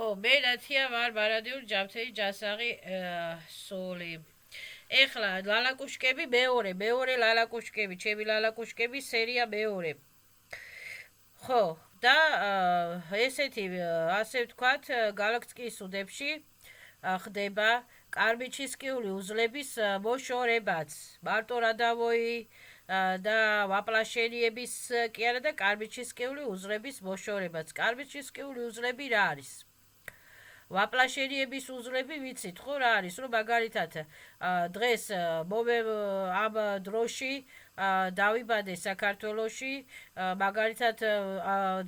ხო, მე ნათია ვარ ბარადიურ ჯამთელი ჯასაღი სული. ეხლა ლალაკუშკები მეორე ლალაკუშკები, ჩემი ლალაკუშკები სერია მეორე. ხო, და ესეთი ასე ვთქვათ, გალაქტიკის უდებში ხდება კარბიჩისკიული უზლების მოშორებაც. მარტო რადავოი და ვაპლაშერიების კი არა და კარბიჩისკიული უზლების მოშორებაც. კარბიჩისკიული უზლები რა არის? ვაპლაშერიების უზლები ვიცით ხო რა არის, რომ მაგალითად დღეს ამ დროში დავიბადე საქართველოში, მაგალითად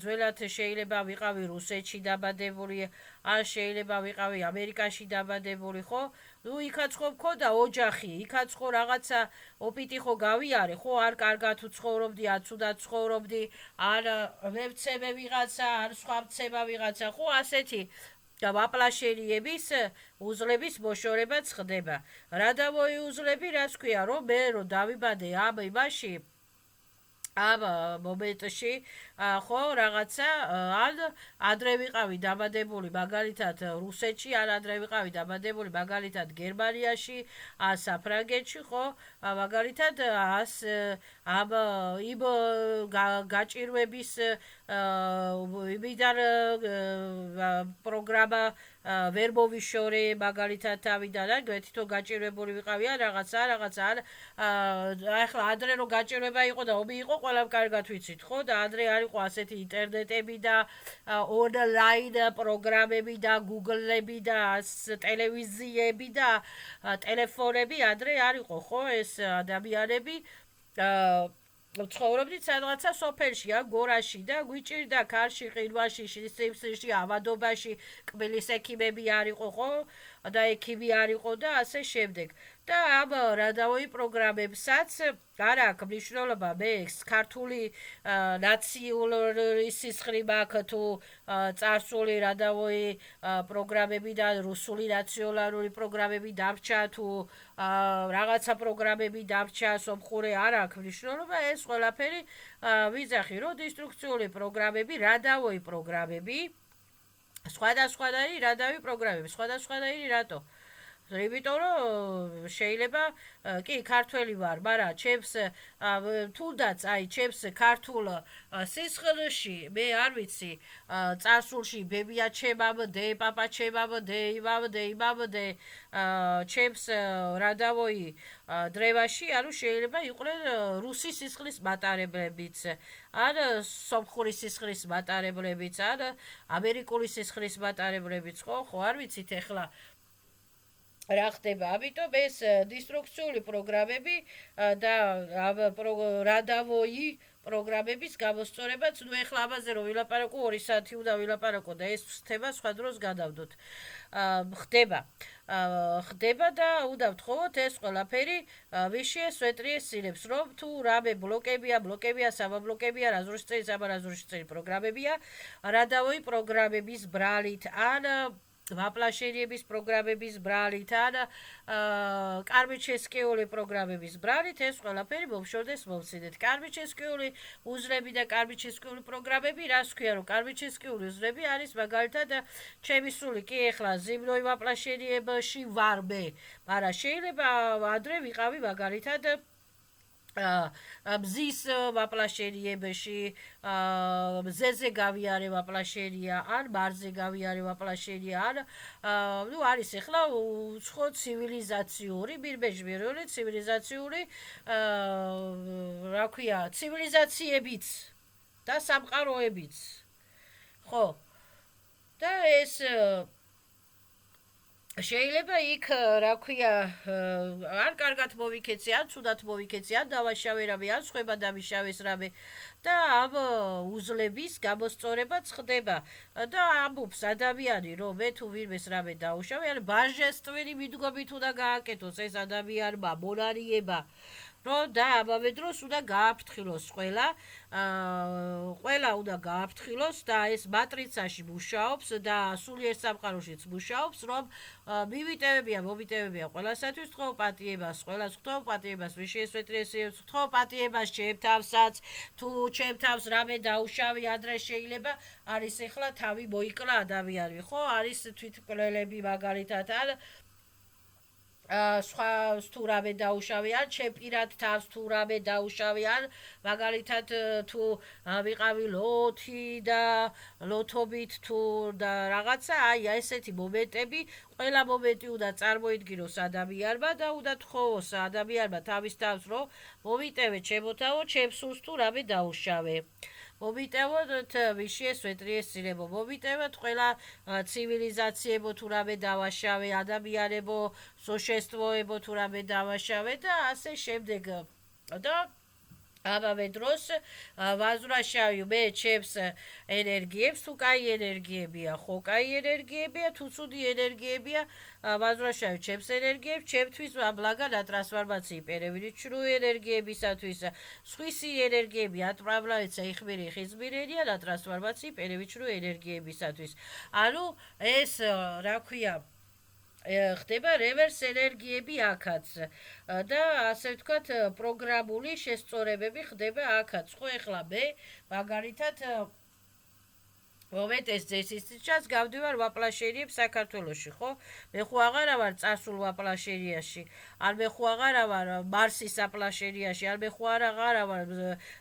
ძველად შეიძლება ვიყავი რუსეთში დაბადებული, ან შეიძლება ვიყავი ამერიკაში დაბადებული, ხო? ნუ იქაც ხო მქონდა ოჯახი, იქაც ხო რაღაცა ოპიტი ხო გავიარე, ხო არ კარგად უცხოვრობდი, ან ცუდად ცხოვრობდი, ან მევცემე ვიღაცა, ან სხვა მცემა ვიღაცა, ხო ასეთი და ვაპლაშერიების უზლების მოშორებაც ხდება. რადავოი უზლები რაც ქვია, რომ მე რომ დავიბადე ამ იმაში ამ მომენტში ხო რაღაცა ან ადრე ვიყავი დაბადებული მაგალითად რუსეთში, ან ადრე ვიყავი დაბადებული მაგალითად გერმანიაში, ან საფრანგეთში, ხო მაგალითად ამ იმ გაჭირვების იმიდან პროგრამა ვერ მოვიშორე მაგალითად თავიდან, ან თვითონ გაჭირვებული ვიყავი ან რაღაცა ახლა ადრე რომ გაჭირვება იყო და ომი იყო ყველამ კარგად ვიცით, ხო და ადრე არ იყო ასეთი ინტერნეტები და ონლაინ პროგრამები და გუგლები და ტელევიზიები და ტელეფონები ადრე არ იყო, ხო ეს ადამიანები ცხოვრობდით სადღაცა სოფელში, გორაში და გვიჭირდა ქარში, ყინვაში, სიმსიში, ავადობაში, კბილის ექიმები არ იყო, ხო? და ექიმი არ იყო და ასე შემდეგ. და ამ რადავოი პროგრამებსაც არ აქვს მნიშვნელობა მე ქართული ნაციული სისხლი მაქვს თუ წარსული რადავოი პროგრამები და რუსული ნაციონალური პროგრამები დამრჩა თუ რაღაცა პროგრამები დამრჩა სომხური არ აქვს მნიშვნელობა ეს ყველაფერი ვიძახი რომ დისტრუქციული პროგრამები რადავოი პროგრამები სხვადასხვანაირი რადავი პროგრამები სხვადასხვანაირი რატო იმიტომ რომ შეიძლება კი ქართველი ვარ, მაგრამ ჩემს თუნდაც ჩემს ქართულ სისხლში მე არ ვიცი წარსულში ბებია ჩემამდე, პაპა ჩემამდე, იმამდე ჩემს რადავოი დრევაში, ანუ შეიძლება იყვნენ რუსი სისხლის მატარებლებიც, ან სომხური სისხლის მატარებლებიც, ან ამერიკული სისხლის მატარებლებიც, ხო არ ვიცით ეხლა რა ხდება, ამიტომ ეს დისტრუქციული პროგრამები და რადავოი პროგრამების გამოსწორებაც, ნუ ეხლა ამაზე რომ ვილაპარაკო 2 საათი უნდა ვილაპარაკო და ეს თემა სხვა დროს გადავდოთ. ხდება და უნდა ვთხოვოთ ეს ყველაფერი ვიშიეს ვეტრიესილებს, რომ თუ რამე ბლოკებია, საბლოკებია, რაზრუშწელი პროგრამებია, რადავოი პროგრამების ბრალით, ან ვაპლაშერიების პროგრამების ბრალით, ან კარბიჩესკიული პროგრამების ბრალით ეს ყველაფერი მომშორდეს მომციდეთ. კარბიჩესკიული უზლები და კარბიჩესკიული პროგრამები რას ქვია, რომ კარბიჩესკიული უზლები არის მაგალითად ჩემი სული კი ეხლა ზიმნოი ვაპლაშერიებაში ვარ მე, მაგრამ შეიძლება ადრე ვიყავი მაგალითად მზის ვაპლაშერიებაში, მზეზე გავიარე ვაპლაშერია, ან მარზე გავიარე ვაპლაშერია, ან ნუ არის ეხლა უცხო ცივილიზაციური, ბირბეჟბირული ცივილიზაციური რა ქვია, ცივილიზაციებიც და სამყაროებიც. ხო. და ეს შეიძლება იქ რა ქვია არ კარგად მოვიქეცე, ან ცუდად მოვიქეცე, ან დავაშავე რამე, ან სხვება დამიშავეს რამე და ამ უზლების გამოსწორებაც ხდება და ამბობს ადამიანი რომ მე თუ ვინმეს რამე დაუშავე, ან ბაჟესტვენი მიდგომით უნდა გააკეთოს ეს ადამიანმა მონარიება რომ და ამავე დროს უნდა გააფრთხილოს ყველა უნდა გააფრთხილოს და ეს მატრიცაში მუშაობს და სულიერ სამყაროშიც მუშაობს, რომ მომიტევებია ყველასათვის ვთხოვ პატიებას, ყველას ვთხოვ პატიებას, ვიშიეს ვეტრიესილებს ვთხოვ პატიებას ჩემ თავსაც, თუ ჩემ თავს რამე დაუშავი ადრე შეიძლება არის ეხლა თავი მოიკლა ადამიანი ხო არის თვითმკვლელები მაგალითად ან სხვა თუ რამე დაუშავიან, ჩემ პირად თავს თუ რამე დაუშავიან, მაგალითად თუ ვიყავი ლოთი და ლოთობით თუ და რაღაცა, აი ესეთი მომენტები, ყველა მომენტი უნდა წარმოიდგინოს ადამიანმა და უნდა თხოვოს ადამიანმა თავის თავს, რომ მომიტევე ჩემოთავო, ჩემ სულს თუ რამე დაუშავე. მომიტევოთ ვიშიეს ვეტრიესირებო, მომიტევოთ ყველა ცივილიზაციებო თუ რამე დავაშავე, ადამიანებო, სოშესტვოებო თუ რამე დავაშავე და ასე შემდეგ. და ამავე დროს ვაზრაშავი მე ჩემს ენერგიებს, თუ კაი ენერგიებია, ხო კაი ენერგიებია, თუ ცუდი ენერგიებია, ვაზრაშავი ჩემს ენერგიებს, ჩემთვის აბლაგა და ტრანსფორმაცია პერევიჩრუ ენერგიებისათვის, სხვისი ენერგიები ატმავლაეცა იხმირი ხიზმირენია და ტრანსფორმაცია პერევიჩრუ ენერგიებისათვის. ანუ ეს რა ქვია ხდება რევერს ენერგიები აქაც და ასე ვთქვათ პროგრამული შესწორებები ხდება აქაც. ხო ეხლა მე მაგალითად მომენტ ეს წესისჩას გავდივარ ვაპლაშერიებ საქართველოში, ხო? მე ხო აღარა ვარ წარსულ ვაპლაშერიაში, არ მე ხო აღარა ვარ მარსის აპლაშერიაში, არ მე ხო აღარა ვარ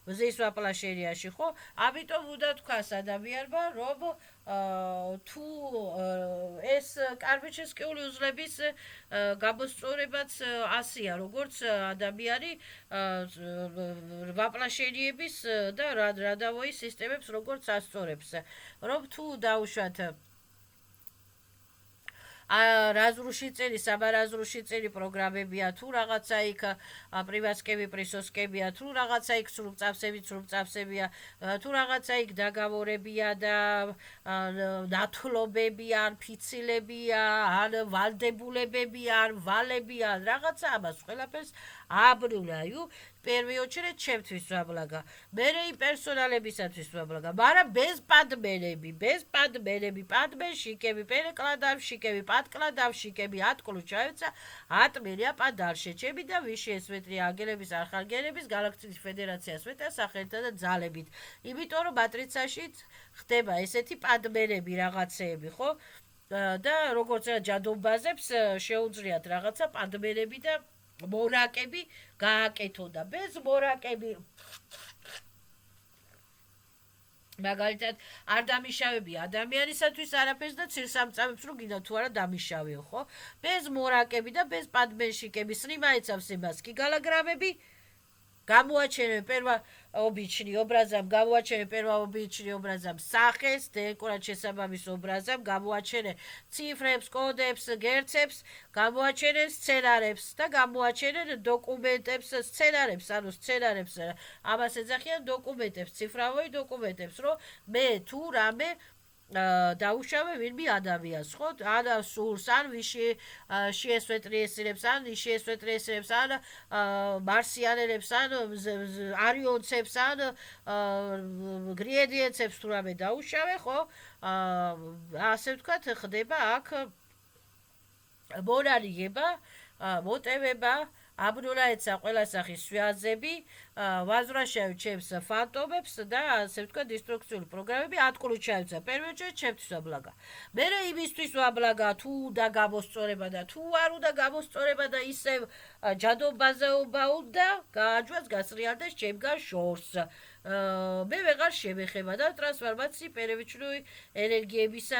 მზის ვაპლაშერიაში, ხო? ამიტომ უნდა თქვას ადამიანმა, რომ თუ ეს კარბიჩესკიული უძლების გამოსწორებაც ასია, როგორც ადამიანი ვაპლაშერიების და რადავოის სისტემებს როგორც ასწორებს. რომ თუ დაუშვათ რაზრუში წელი, საბარაზრუში წელი პროგრამებია, თუ რაღაცა იქ პრივასკები, პრისოსკებია, თუ რაღაცა იქ სრულწაფსებია, თუ რაღაცა იქ დაგավորებია და ნათლობებია, ან ფიცილებია, ან ვალდებულებებია, ან ვალებია, რაღაცა ამას ყველაფერს აბრულა, პირველი ოჩერეთ ჩემთვის ვაბლაგა, მერე იმ პერსონალებისათვის ვაბლაგა, მაგრამ bez პადმენები, პადმენ შიკები, პერეკლადავ შიკები, პატკლადავ შიკები, ატკლუ ჩაეცა, ატმირია პადარშე, ჩემი და ვიში ესვეტრი აგელების არხანგელების გალაქტიკის ფედერაციას ვეტა სახელთა და ძალებით. იმიტომ რომ მატრიცაში ხდება ესეთი პადმენები რაღაცეები, ხო? და როგორც ჯადობაზებს შეუძლიათ რაღაცა პადმენები და მორაკები გააკეთო და bez მორაკები მაგალითად არ დამიშავებია ადამიანისათვის არაფერს და ცირსამწამებს რომ გინდა თუ არა დამიშავიო, ხო? bez მორაკები და bez პადმენშიკების სრიმაიცავს იმას კი გალაგრამები გამოაჩენე პერვა ობიჩნი ობრაზამ, გამოაჩენე პერვა ობიჩნი ობრაზამ სახეს, დეკორატ შესაბამის ობრაზამ, გამოაჩენე ციფრებს, კოდებს, გერცებს, გამოაჩენე სცენარებს და გამოაჩენე დოკუმენტებს, სცენარებს, ანუ სცენარებს ამას ეძახიან დოკუმენტებს, ციფრავი დოკუმენტებს, რომ მე თუ რამე დაუშავე ვინმე ადამიანს, ხო? ან სულს, ან ვიში შეესვეტრიესირებს, ან შეესვეტრიესირებს, ან მარსიანელებს, ან არიონცებს, ან გრიედიენცებს თუ რამე დაუშავე, ხო? ასე ვთქვათ, ხდება აქ მონარიგება, მოტევება, აბრუნაეცა ყველა სახის სვიაზები, ვაზრაშავი ჩემს ფანტომებს და ასე ვთქვათ დისტრუქციული პროგრამები ატყლუ ჩაეცა. პირველ რიგში ჩემთვის აბლაგა. მერე იმისთვის ვაბლაგა თუ და გამოსწორება და თუ არ უნდა გამოსწორება და ისევ ჯადობაზეობა უნდა გააჯვას გასრიალდეს ჩემგან შორს. მე ვეღარ შემეხება და ტრანსფორმაცია პერევიჩრუი ენერგიებისა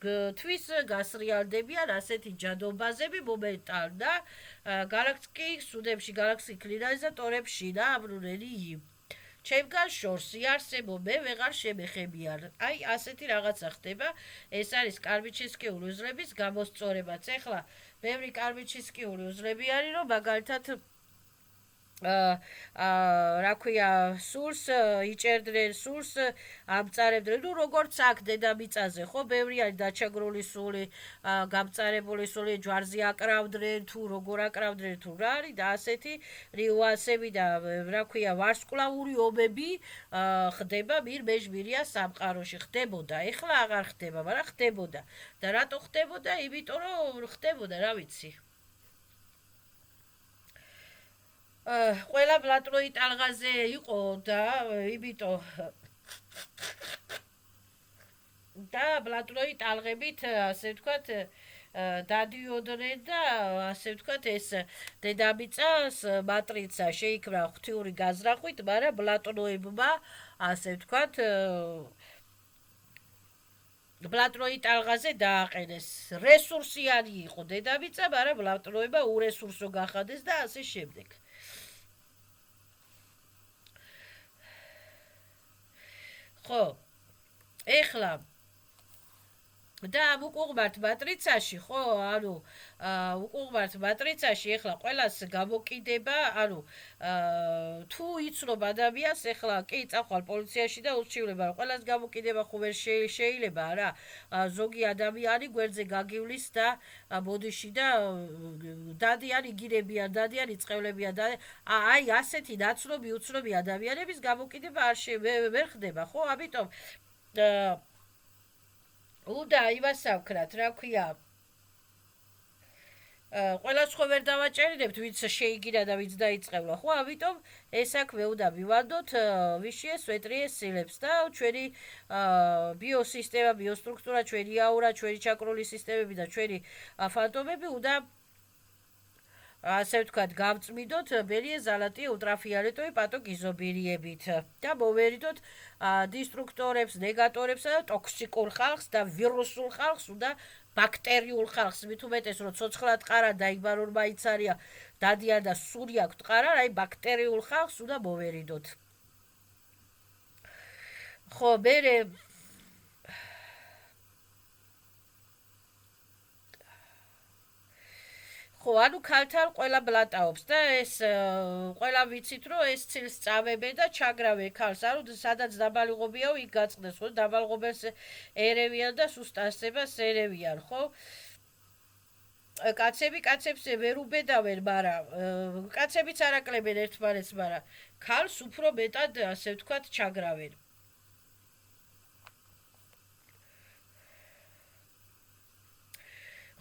თვის გასრიალდებიან ასეთი ჯადობაზები მომენტალ და გალაქტიკის უდებში გალაქტიკის კლინიზატორებში და აბრუნელი იმ. ჩემგან შორს იარსებო მე ვეღარ შემეხებიან. აი ასეთი რაღაცა ხდება. ეს არის კარბიჩესკიული უძლების გამოსწორებაც. ეხლა ბევრი კარბიჩესკიული უძლები არის, რომ მაგალითად რა ქვია სულს იჭერდნენ, სულს ამწარებდნენ, ну როგორც აქ დედამიწაზე, ხო, ბევრი არის დაჩაგრული სული, გამწარებული სული, ჯვარზე აკრავდნენ, თუ როგორ აკრავდნენ, თუ რა არის და ასეთი რიუასები და რა ქვია ვარსკვლავური ომები ხდება მირ მეჟმირია სამყაროში, ხდებოდა, ეხლა აღარ ხდება, მაგრამ ხდებოდა. და რატო ხდებოდა? იმიტომ რომ ხდებოდა, რა ვიცი. ყველა ბლატროი ტალღაზე იყო და იმიტომ და ბლატროი ტალღებით ასე ვთქვათ დადიოდნენ და ასე ვთქვათ ეს დედამიწას მატრიცა შეიქმნა ღვთიური გაზრახვით, მაგრამ ბლატროებმა ასე ვთქვათ ბლატროი ტალღაზე დააყენეს. რესურსიანი იყო დედამიწა, მაგრამ ბლატროებმა ურესურსო გახადეს და ასე შემდეგ. ხო, ეხლა და ვუყურებთ მატრიცაში, ხო, ანუ ვუყურებთ მატრიცაში, ეხლა ყველას გამოკიდება, ანუ თუ იცნობ ადამიანს, ეხლა კი წახვალ პოლიციაში და ურჩივლება, რომ ყველას გამოკიდება ხო ვერ შეიძლება რა. ზოგი ადამიანი გვერდზე გაგივლის და ბოდიში და დადიან იგირებიან, დადიან იწყებლებიან და აი ასეთი ნაცნობი უცნობი ადამიანების გამოკიდება ვერ ხდება, ხო? ამიტომ უნდა იმას ავქრათ, რა ქვია, ყველას ხო ვერ დავაჭერინებთ, ვინც შეიგირა და ვინც დაიწყებლა, ხო? ამიტომ ეს საქმე უნდა მივანდოთ ვიშიეს, ვეტრიეს სილებს და ჩვენი ბიოსისტემა, ბიოსტრუქტურა, ჩვენი აურა, ჩვენი ჩაკრული სისტემები და ჩვენი ფანტომები უნდა ასე ვთქვათ, გავწმიდოთ ბერიე ზალატი ულტრაფიოლეტოვი პატოგიზობირიებით და მოვერიდოთ დისტრუქტორებს, ნეგატორებს და ტოქსიკურ ხალხს და ვირუსულ ხალხს უნდა ბაქტერიულ ხალხს, მით უმეტეს რომ ცოცხლად ყარა და იქ ბარორ მაინც არის დადიან და სული აქვს ყარა, აი ბაქტერიულ ხალხს უნდა მოვერიდოთ. ხო, მერე ხო, ანუ ქალთან ყველა ბლატაობს და ეს ყველა ვიცით რომ ეს ცილს წავებენ და ჩაგრავენ ქალს, ანუ სადაც დაბალიღობიაო იქ გაწყდეს, ხო? დაბალღობელს ერევიან და სუსტასებას ერევიან, ხო? კაცები კაცებს ვერ უბედავენ, მაგრამ კაცებიც არაკლებენ ერთმანეთს, მაგრამ ქალს უფრო მეტად ასე ვთქვათ ჩაგრავენ.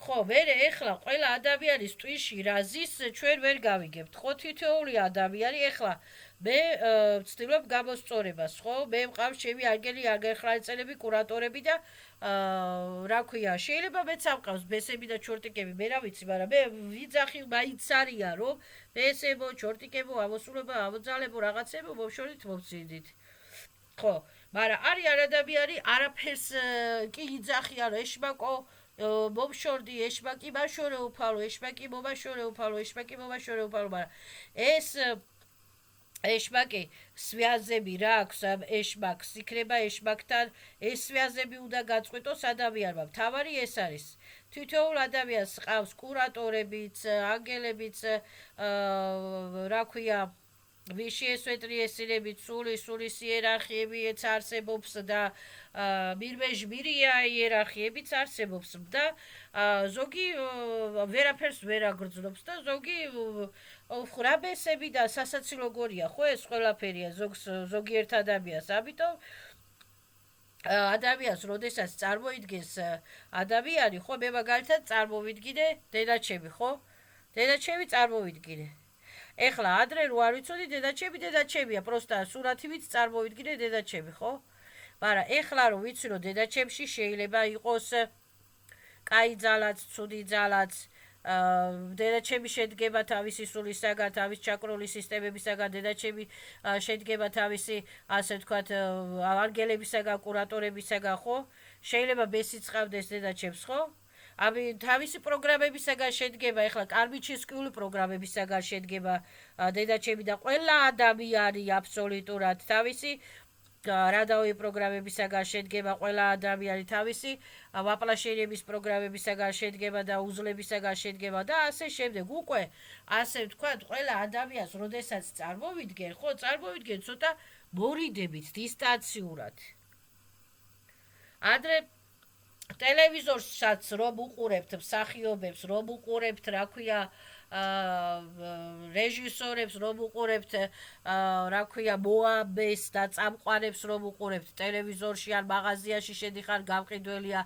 ხო, მერე ეხლა ყველა ადამიანის ტვინში რა ზის ჩვენ ვერ გავიგებთ, ხო? თითოეული ადამიანი ეხლა მე ვცდილობ გამოსწორებას, ხო? მე მყავს ჩემი ანგელი აგერხრალწელები, კურატორები და რა ქვია, შეიძლება მეც ამყავს ბესები და ჩორტიკები, მე რა ვიცი, მაგრამ მე ვიძახი მაინც არიან, რომ ბესებო, ჩორტიკებო, ამოსულებო, ამოძალებო, რაღაცებო მოვშორით მოვციდით. ხო, მაგრამ არიან ადამიანი არაფერს კი იძახიან, რომ ეშმაკო მომშორდი, ეშმაკი მაშორე უფალო, ეშმაკი მომაშორე უფალო, ეშმაკი მომაშორე უფალო, მაგრამ ეს ეშმაკი სვიაზები რა აქვს ამ ეშმაკს, იქნება ეშმაკთან ეს სვიაზები უნდა გაწყვიტოს ადამიანმა. მთავარი ეს არის. თითოეულ ადამიანს ყავს კურატორებიც, ანგელებიც, რა ქვია, ვიშიეს ვეტრიესილებით, სულის იერარქიები არსებობს და მირმეჟმირია იერარქიებიც არსებობს და ზოგი ვერაფერს ვერ აგრძნობს და ზოგი ხრაბესები და სასაცილო გორია, ხო ეს ყველაფერია ზოგიერთ ადამიანს, ამიტომ ადამიანს როდესაც წარმოიდგენს ადამიანი, ხო მე მაგალითად წარმოვიდგინე დედაჩემი, ხო? დედაჩემი წარმოვიდგინე. ეხლა ადრე რო არ ვიცოდი დედაჩემია, პროსტა სურათივით წარმოვიდგინე დედაჩემი, ხო? მაგრამ ეხლა რო ვიცი რომ დედაჩემში შეიძლება იყოს კაი ძალაც, ცუდი ძალაც, დედაჩემი შედგება თავისი სულისაგან, თავის ჩაკრული სისტემებისაგან, დედაჩემი შედგება თავისი, ასე ვთქვათ, ანგელებისაგან, კურატორებისაგან, ხო? შეიძლება ბესიც ყავდეს დედაჩემს, ხო? ამი თავისი პროგრამებისაგან შედგება, ეხლა კარმიჩისკიული პროგრამებისაგან შედგება დედაჩემი და ყველა ადამიანი აბსოლუტურად თავისი რადაოი პროგრამებისაგან შედგება, ყველა ადამიანი თავისი ვაპლაშენების პროგრამებისაგან შედგება და უზლებისაგან შედგება და ასე შემდეგ. უკვე ასე ვთქვათ, ყველა ადამიანს როდესაც წარმოვიდგენ, ხო, წარმოვიდგენ ცოტა მორიდებით, დისტანციურად. ადრე ტელევიზორსაც რომ უყურებთ მსახიობებს, რომ უყურებთ, რა ქვია, რეჟისორებს რომ უყურებთ რა ქვია მოამბეს და წამყვანებს რომ უყურებთ ტელევიზორში ან მაღაზიაში შედიხარ გამყიდველია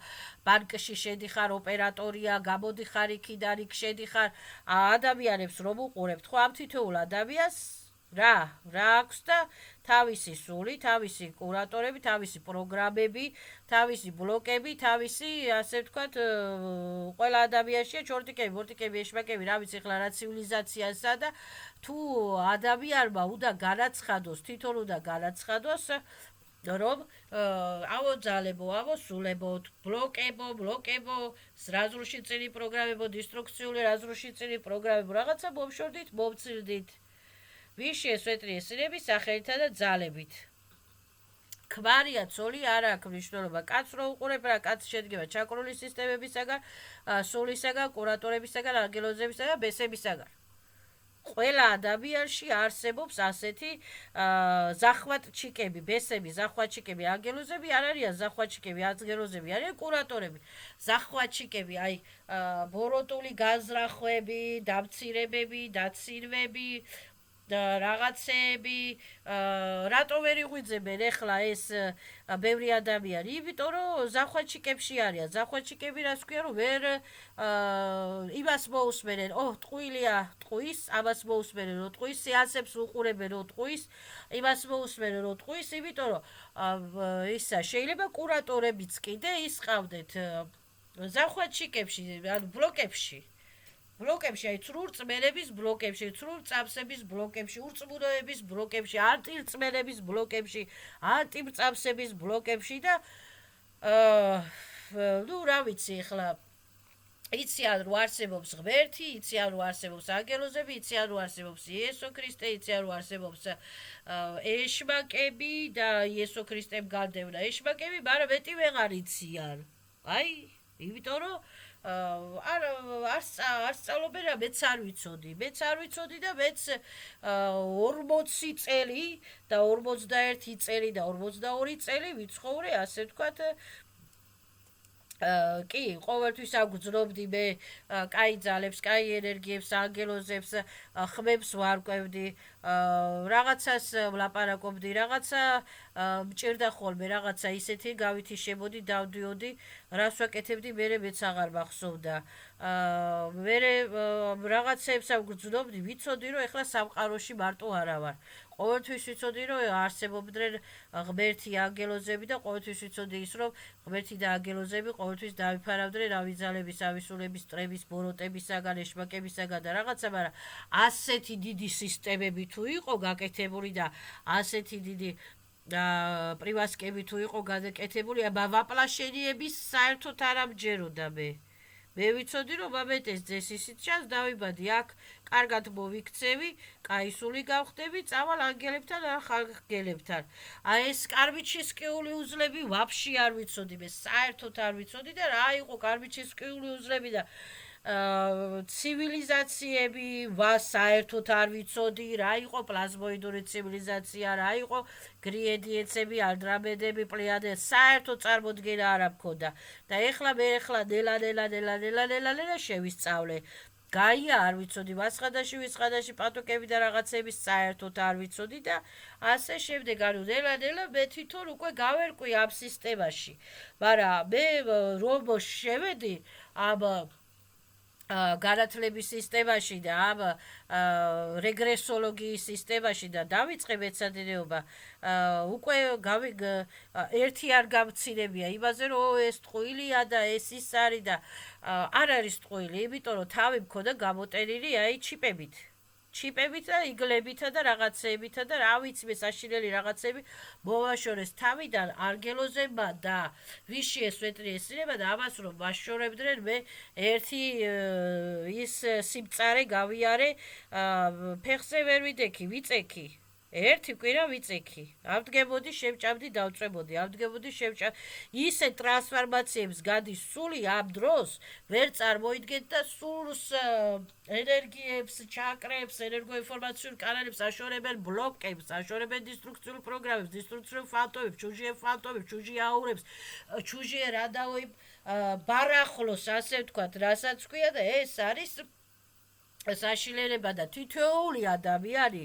ბანკში შედიხარ ოპერატორია გამოდიხარ იქიდან იქ შედიხარ ადამიანებს რომ უყურებთ ხო ამ თითოეულ ადამიანს რა აქვს და თავისი სული, თავისი კურატორები, თავისი პროგრამები, თავისი ბლოკები, თავისი, ასე ვთქვათ, ყველა ადამიანშია ჩორტიკები, ბორტიკები, ეშმაკები, რა ვიცი ახლა რა ცივილიზაციასა და თუ ადამიანმა უნდა განაცხადოს, თვითონ უნდა განაცხადოს რომ ავო ძალებო, ავო სულებო, ბლოკებო, რაზრუში წილი პროგრამებო, დისტრუქციული რაზრუში წილი პროგრამებო, რაღაცა მომშორდით, მომცირდით. ვის შეესვეტრი ესირების სახელითა და ძალებით. ქმარია ცოლი არ აქვს მნიშვნელობა. კაცს რო უყურებ რა კაცი შედგება ჩაკრული სისტემებისაგან, სულისაგან, კურატორებისაგან, ანგელოზებისაგან, ბესებისაგან. ყველა ადამიანში არსებობს ასეთი ზახვატჩიკები, ბესები, ზახვატჩიკები, ანგელოზები არ არიან ზახვატჩიკები, ანგელოზები არიან კურატორები. ზახვატჩიკები, აი ბოროტული განზრახვები, დამცირებები, დაცინვები და რაღაცეები რატო ვერ იღვიძებენ ეხლა ეს ბევრი ადამიანი იმიტომ რომ ზახვაჩიკებში არიან ზახვაჩიკები რას ქვია რომ ვერ იმას მოусმენენ ტყუილია ტყუის ამას მოусმენენ რომ ტყუის სეანსებს უყურებენ რომ ტყუის იმას მოусმენენ რომ ტყუის იმიტომ რომ ისა შეიძლება კურატორებიც კიდე ისყავდეთ ზახვაჩიკებში ანუ ბლოკებში ბლოკებში, ცრუ რწმენების ბლოკებში, ცრუ წამსების ბლოკებში, ურწმუნოების ბლოკებში, ანტირწმენების ბლოკებში, ანტიმწამსების ბლოკებში და ნუ რა ვიცი ახლა იციან რომ არსებობს ღმერთი, იციან რომ არსებობს ანგელოზები, იციან რომ არსებობს იესო ქრისტე, იციან რომ არსებობს ეშმაკები და იესო ქრისტემ განდევნა ეშმაკები, მაგრამ მეტი ვეღარ იციან. აი, იმიტომ რომ არ სწავლობენ რა მეც არ ვიცოდი და მეც 40 წელი და 41 წელი და 42 წელი ვიცხოვრე ასე ვთქვათ კი, ყოველთვის აგრძნობდი მე კაი ძალებს, კაი ენერგიებს, ანგელოზებს, ხმებს ვარკვევდი, რაღაცას ვლაპარაკობდი, რაღაცა მჭირდა ხოლმე, რაღაცა ისეთი გავითიშებოდი, დავდიოდი, რას ვაკეთებდი, მერე მეც აღარ მახსოვდა. მერე რაღაცებს აგრძნობდი, ვიცოდი, რომ ეხლა სამყაროში მარტო არა ვარ. ყოველთვის ვიცოდი, რომ არსებობდნენ ღმერთი, ანგელოზები და ყოველთვის ვიცოდი ის, რომ ღმერთი და ანგელოზები ყოველთვის დავიფარავდნენ რავი ძალების, ავისულების, ტრების, ბოროტებისაგან, ეშმაკებისაგან და რაღაცა, მაგრამ ასეთი დიდი სისტემები თუ იყო გაკეთებული და ასეთი დიდი პრივასკები თუ იყო გადაკეთებული, აბა ვაპლაშენიების საერთოდ არ ამჯეროდა მე. მე ვიცოდი რომ მომენტეს ძეს ისიც ჩანს დავიბადი აქ კარგად მოვიქცევი, კაისული გავხდები, წავალ ანგელებთან და ხალხგელებთან. აი ეს კარბიჩისკიული უძლები ვაფშე არ ვიცოდი, მე საერთოდ არ ვიცოდი და რა იყო კარბიჩისკიული უძლები და ცივილიზაციები საერთოდ არ ვიცოდი, რა იყო პლაზმოიდური ცივილიზაცია, რა იყო გრიედიეცები, ანდრომედები, პლეიადები, საერთოდ წარმოდგენა არ მქონდა. და ეხლა ნელა შევისწავლე. გაია არ ვიცოდი, ვისხადაში პატოკები და რაღაცების საერთოდ არ ვიცოდი და ასე შემდეგ, ანუ ნელა მე თვითონ უკვე გავერკვი ამ სისტემაში. მაგრამ მე რომ შევედი ამ განათლების სისტემაში და ამ რეგრესოლოგიის სისტემაში და დავიწყე მეცადინეობა უკვე ერთი არ გამცირებია იმაზე რომ ეს ტყუილია და ეს ის არის და არ არის ტყუილი, იმიტომ რომ თავი მქონდა გამოტენილი აი ჩიპებით და იგლებითა და რაღაცეებითა და რა ვიცი მე საშინელი რაღაცები მოვაშორეს თავიდან ანგელოზებმა და ვიში ეს ვეტრი ესრება და ამას რომ ვაშორებდნენ მე ერთი ის სიმწარე გავიარე ფეხზე ვერ ვიდექი ვიწექი ერთი კვირა ვიწექი ავდგებოდი შევჭამდი დავწვებოდი ავდგებოდი ისე ტრანსფორმაციებს გადის სული ამ დროს ვერ წარმოიდგენთ და სულს ენერგიებს ჩაკრებს ენერგოინფორმაციულ კანალებს აშორებენ ბლოკებს აშორებენ დისტრუქციულ პროგრამებს დისტრუქციულ ფანტომებს ჩუჟი აურებს ჩუჟი რადაოი ბარახლოს ასე ვთქვათ რასაც ქვია და ეს არის საშილერება და თითოეული ადამიანი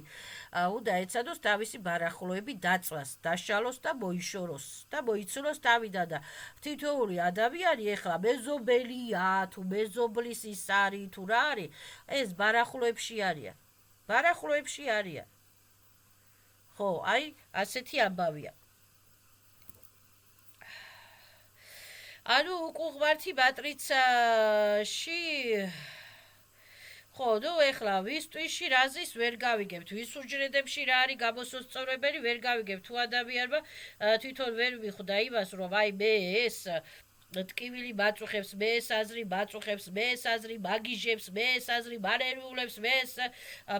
უნდა ეცადოს თავისი ბარახლოები დაწვას, დაშალოს და მოიშოროს და მოიცნოს თავიდან და თითოეული ადამიანი ეხლა მეზობელია თუ მეზობლის ის არის თუ რა არის, ეს ბარახლოებში არიან. ბარახლოებში არიან. ხო, აი, ასეთი ამბავია. ანუ უყუღმართი მატრიცაში ხო, ნუ ეხლა ვის ტვიში რაზის ვერ გავიგებთ, ვის უჯრედებში რა არის გამოსწორებელი ვერ გავიგებთ, თუ ადამიანმა თვითონ ვერ მიხვდა იმას, რომ აი მე ეს ტკივილი მაწუხებს, მე ეს აზრი მაწუხებს, მე ეს აზრი მაგიჟებს, მე ეს აზრი მანერვიულებს, მე ეს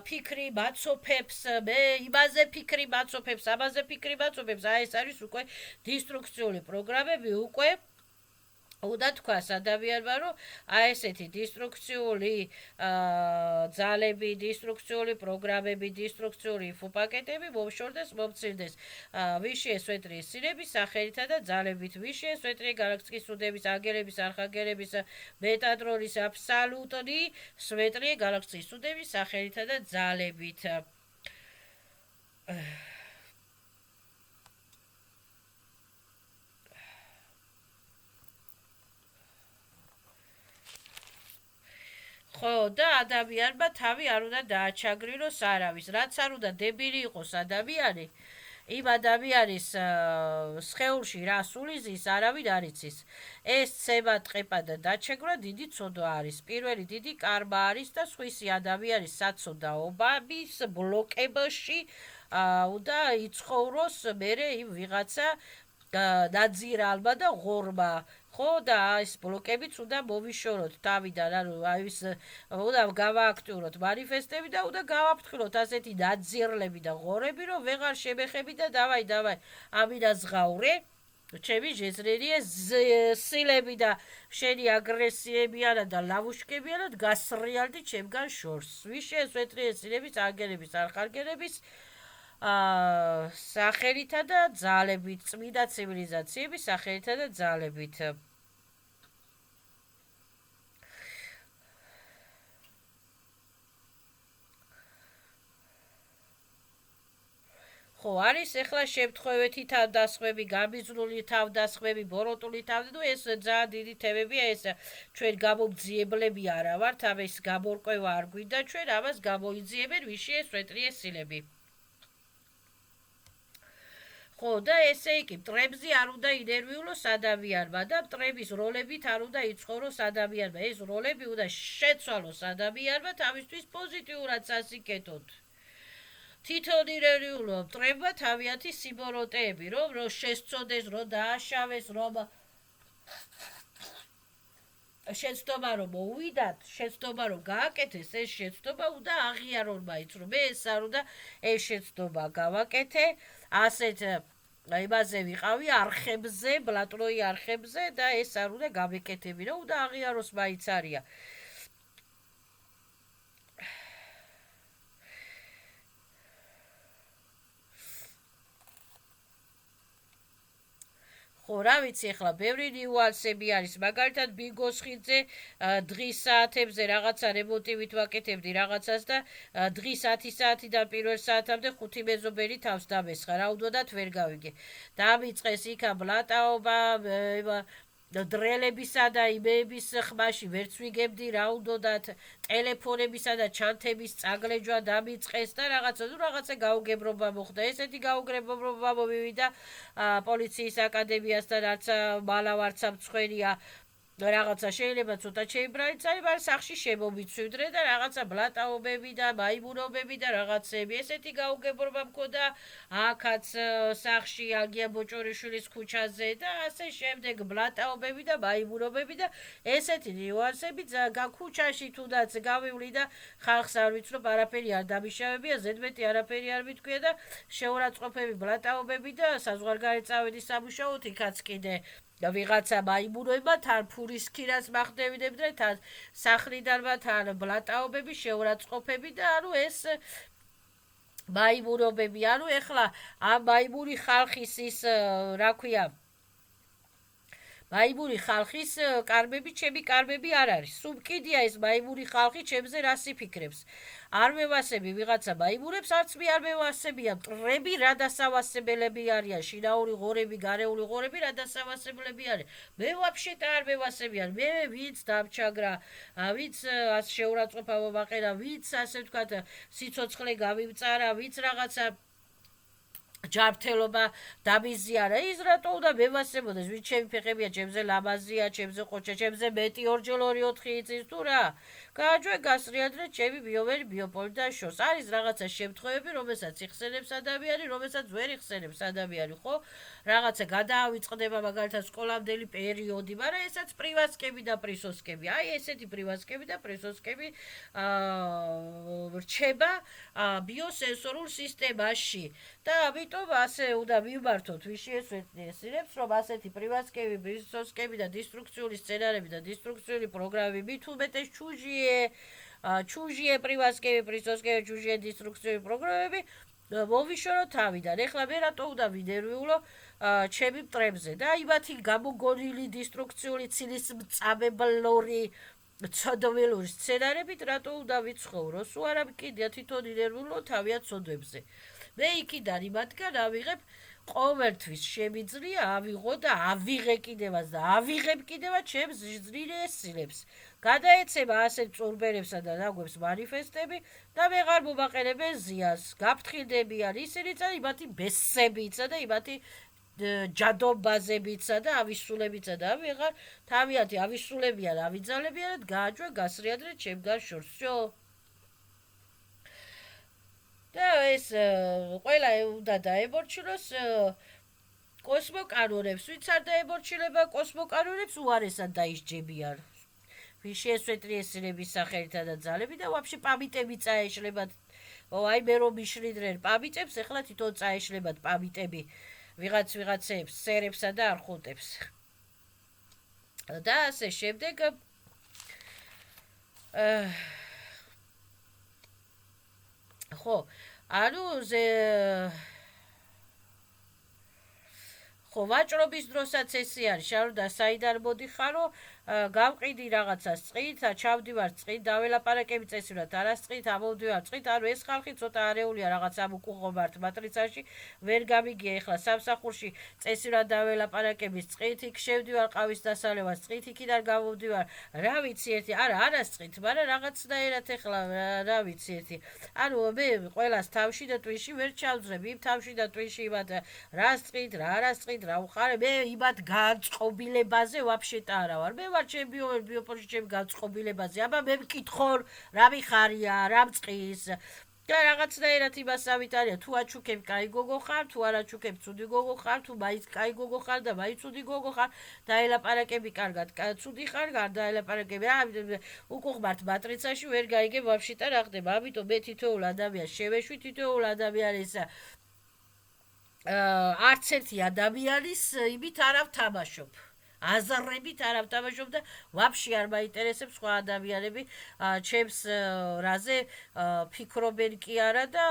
ფიქრი მაცოფებს, მე იმაზე ფიქრი მაცოფებს, ამაზე ფიქრი მაცოფებს, აი ეს არის უკვე დისტრუქციული პროგრამები, უკვე უნდა თქვას ადამიანმა, რომ აი ესეთი დისტრუქციული ძალები, დისტრუქციული პროგრამები, დისტრუქციული ინფოპაკეტები მომშორდეს, მომცირდეს ვიშე სვეტრის სილების სახელითა და ძალებით, ვიშე სვეტრი გალაქტიკის უდების, აგერების, არხაგერების, მეტადრონის აბსოლუტური სვეტრი გალაქტიკის უდების სახელითა და ძალებით. ხო და ადამიანმა თავი არ უნდა დააჩაგრილოს არავის, რაც არ უნდა დებილი იყოს ადამიანი, იმ ადამიანის სხეულში რა სულიზის არავინ არ იცის. ეს ცემა, ტყეპა და დაჩეგვრა დიდი ცოდვა არის. პირველი დიდი კარმა არის და სხვისი ადამიანის საცოდაობის ბლოკებაში უნდა იცხოვროს მერე იმ ვიღაცა ნაძირალმა და ღორმა. ხო და ეს ბლოკებიც უნდა მოვიშოროთ თავიდან, ანუ ის უნდა გავააქტიუროთ მანიფესტები და უნდა გავაფრთხილოთ ასეთი ნაძირლები და ღორები, რომ ვეღარ შემეხები და დავაი, ამიდან ზღაურე, ჩემი ჟეზრერია სილები და შენი აგრესიებიანად და ლავუშკებიანად გასრიალდი ჩემგან შორს. ვიშე სვეტრიე სილების, აგერების, არხარგერების სახელითა და ძალებით, წმინდა ცივილიზაციების სახელითა და ძალებით. ხო, არის ეხლა შემთხვევითი თავდასხმები, გამიზნული თავდასხმები, ბოროტული თავდასხმები, ნუ ეს ძალიან დიდი თემებია, ეს ჩვენ გამომძიებლები არა ვართ, ამის გამორკვევა არ გვინდა, ჩვენ ამას გამოიძიებენ ვიშე სვეტრიე სილები. ხო და ესე იგი მტრებზე არ უნდა ინერვიულოს ადამიანმა და მტრების როლებით არ უნდა იცხოვროს ადამიანმა. ეს როლები უნდა შეცვალოს ადამიანმა თავისთვის პოზიტიურად სასიკეთოდ. თვითონ ინერვიულო მტრებმა თავიანთი სიმბოროტეები, რომ შესწოდეს, რომ დააშავეს, რომ შეცდომა რომ მოუვიდათ, შეცდომა რომ გააკეთეს, ეს შეცდომა უნდა აღიარონ მაინც, რომ მე ეს არ უნდა ეს შეცდომა გავაკეთე, ასეთ იმაზე ვიყავი არხებზე, ბლატნოი არხებზე და ეს არ უნდა გამეკეთები, რომ უნდა აღიაროს მაინც არია. ხო, რა ვიცი, ახლა ბევრი ნიუანსები არის, მაგალითად ბიგოს ხიდზე დღის საათებზე რაღაცა რემონტივით ვაკეთებდი რაღაცას და დღის 10 საათიდან პირველ საათამდე 5 მეზობელი თავს დამესხა, რა უნდათ ვერ გავიგე. დამიწყეს იქა ბლატაობა, დრელებისა და იმეების ხმაში ვერც ვიგებდი, რა უნდათ ტელეფონებისა და ჩანთების წაგლეჯვა დამიწყეს და რაღაცა გაუგებრობა მოხდა. ესეთი გაუგებრობა მომივიდა პოლიციის აკადემიასთან, არც მალავ არც მწვენია. რაღაცა შეიძლება ცოტა შეიბრალიც არის, მაგრამ სახში შემომიცვიდნენ და რაღაცა ბლატაობები და მაიმუნობები და რაღაცები. ესეთი გაუგებრობა მქონდა აქაც სახში აგია ბოჭორიშვილის ქუჩაზე და ასე შემდეგ ბლატაობები და მაიმუნობები და ესეთი ნიუანსები ქუჩაში თუნდაც გავივლი და ხალხს არ ვიცნობ, არაფერი არ დამიშავებია, ზედმეტი არაფერი არ მithქვია და შეურაცხყოფები ბლატაობები და საზღვარგარეთ წავედი სამუშაოდ, იქაც კიდე ვიღაცა მაიმუნებმა თან ფურის ქირას მახდევინებდნენ, თან სახლიდანმა თან ბლატაობები, შეურაცხყოფები და ანუ ეს მაიმუნობები, ანუ ეხლა ამ მაიმუნი ხალხის ის რა ქვია მაიმური ხალხის კარბები, ჩემი კარბები არ არის. სულ კიდია ეს მაიმური ხალხი ჩემზე რას იფიქრებს. არ მევასები ვიღაცა მაიმურებს, არც მე არ მევასებია. მტრები რა დასავასებელები არიან, შინაური ღორები, გარეული ღორები რა დასავასებლები არიან. მე ვაფშე არ მევასებიან. მე ვინც დამჩაგრა, ვინც შეურაცხყოფა მომაყენა, ვინც ასე ვთქვათ, სიცოცხლე გამიმწარა, ვინც რაღაცა ჯანმრთელობა დამიზიარა. ის რატო უნდა მევასებოდეს, ვინ ჩემი ფეხებია, ჩემზე ლამაზია, ჩემზე ყოჩა, ჩემზე მეტი 2-4 იცის თუ რა. გააჯვე გასრიადრე ჩემი ბიომერი ბიოპოლი და შორს. არის რაღაცა შემთხვევები, რომელსაც იხსენებს ადამიანი, რომელსაც ვერ იხსენებს ადამიანი, ხო? რაღაცა გადაავიწყდება მაგალითად სკოლამდელი პერიოდი, მაგრამ ესაც პრივასკები და პრისოსკები. აი ესეთი პრივასკები და პრისოსკები რჩება ბიოსენსორულ სისტემაში. და ამიტომ ასე უნდა მივმართოთ ვიშიესვეტნიესირებს, რომ ასეთი პრივასკები, პრისოსკები და დისტრუქციული სცენარები და დისტრუქციული პროგრამები მით უმეტეს ჩუჟიე პრივასკები, პრისოსკები, ჩუჟიე დისტრუქციული პროგრამები მოვიშორო თავიდან. ეხლა მე რატო უნდა ვინერვიულო ჩემი მტრებზე და იმათი გამოგონილი დისტრუქციული ცილის მწამებლური ცოდვილური სცენარებით რატო უნდა ვიცხოვრო? სულ არა კიდია თვითონ ინერვიულო თავია ცოდვებზე. მე იქიდან იმათგან ავიღებ ყოველთვის შემიძლია ავიღო და ავიღე კიდევაც და ავიღებ კიდევაც ჩემს ზრდიეს სილებს. გადაეცემა ასეთ წურბერებსა და ნაგვებს მანიფესტები და ვეღარ მომაყენებენ ზიანს. გაფრთხილდებიან ისინიც და იმათი ბესებიცა და იმათი ჯადობაზებიცა და ავისულებიცა და ვეღარ თავიანთი ავისულებიან, ავიძალებიანად გააჯვე გასრიადრე ჩემგან შორს. всё. და ეს ყველა უნდა დაემორჩილოს კოსმოკანონებს, ვინც არ დაემორჩილება კოსმოკანონებს, უარესად დაისჯებიან. ვიშიესვეტნიესირების სახელითა და ძალები და ვაფშე პამიტები წაეშლებათ. აი მე რომ მიშრიდნენ პამიტებს, ეხლა თვითონ წაეშლებათ პამიტები ვიღაცებს, სერებსა და არხუტებს. და ასე შემდეგ ხო, ანუ ხო, ვაჭრობის დროსაც ესე არის, შაროდა საიდან მოდიხარო, გავყიდი რაღაცას წყით, ჩავდივარ წყით, დაველაპარაკები წესივრად, არასწყით, ამოვდივარ წყით, ანუ ეს ხალხი ცოტა არეულია რაღაც ამ უკუღობართ მატრიცაში, ვერ გამიგია ეხლა სამსახურში წესივრად დაველაპარაკების წყით, იქ შევდივარ ყავის დასალევას წყით, იქიდან გამოვდივარ, რა ვიცი ერთი, არასწყით, მაგრამ რაღაცნაირად ეხლა რა ვიცი ერთი. ანუ მე ყველას თავში და ტვინში ვერ ჩავძრებ, იმ თავში და ტვინში იმათ რა წყით, რა არასწყით, რა უყარე, მე იმათ განწყობილებაზე ვაფშე არა ვარ. მე ვარ ჩემ ბიოპოლში ჩემ განწყობილებაზე. აბა მე მკითხორ, რა მიხარია, რა მწყის. და რაღაცნაირად იმას ავიტარია, თუ აჩუქებ კაი გოგო ხარ, თუ არ აჩუქებ ცუდი გოგო ხარ, თუ მაინც კაი გოგო ხარ და მაინც ცუდი გოგო ხარ, დაელაპარაკები კარგად, ცუდი ხარ, დაელაპარაკები. უკუღბართ მატრიცაში ვერ გაიგებ ვაფშე და რა ხდება. ამიტომ მე თითოეულ ადამიანს შევეშვი, თითოეულ ადამიანის არც ერთი ადამიანის იმით არ ვთამაშობ. აზრებით არ ვთამაშობ და ვაფშე არ მაინტერესებს სხვა ადამიანები ჩემს რაზე ფიქრობენ კი არა და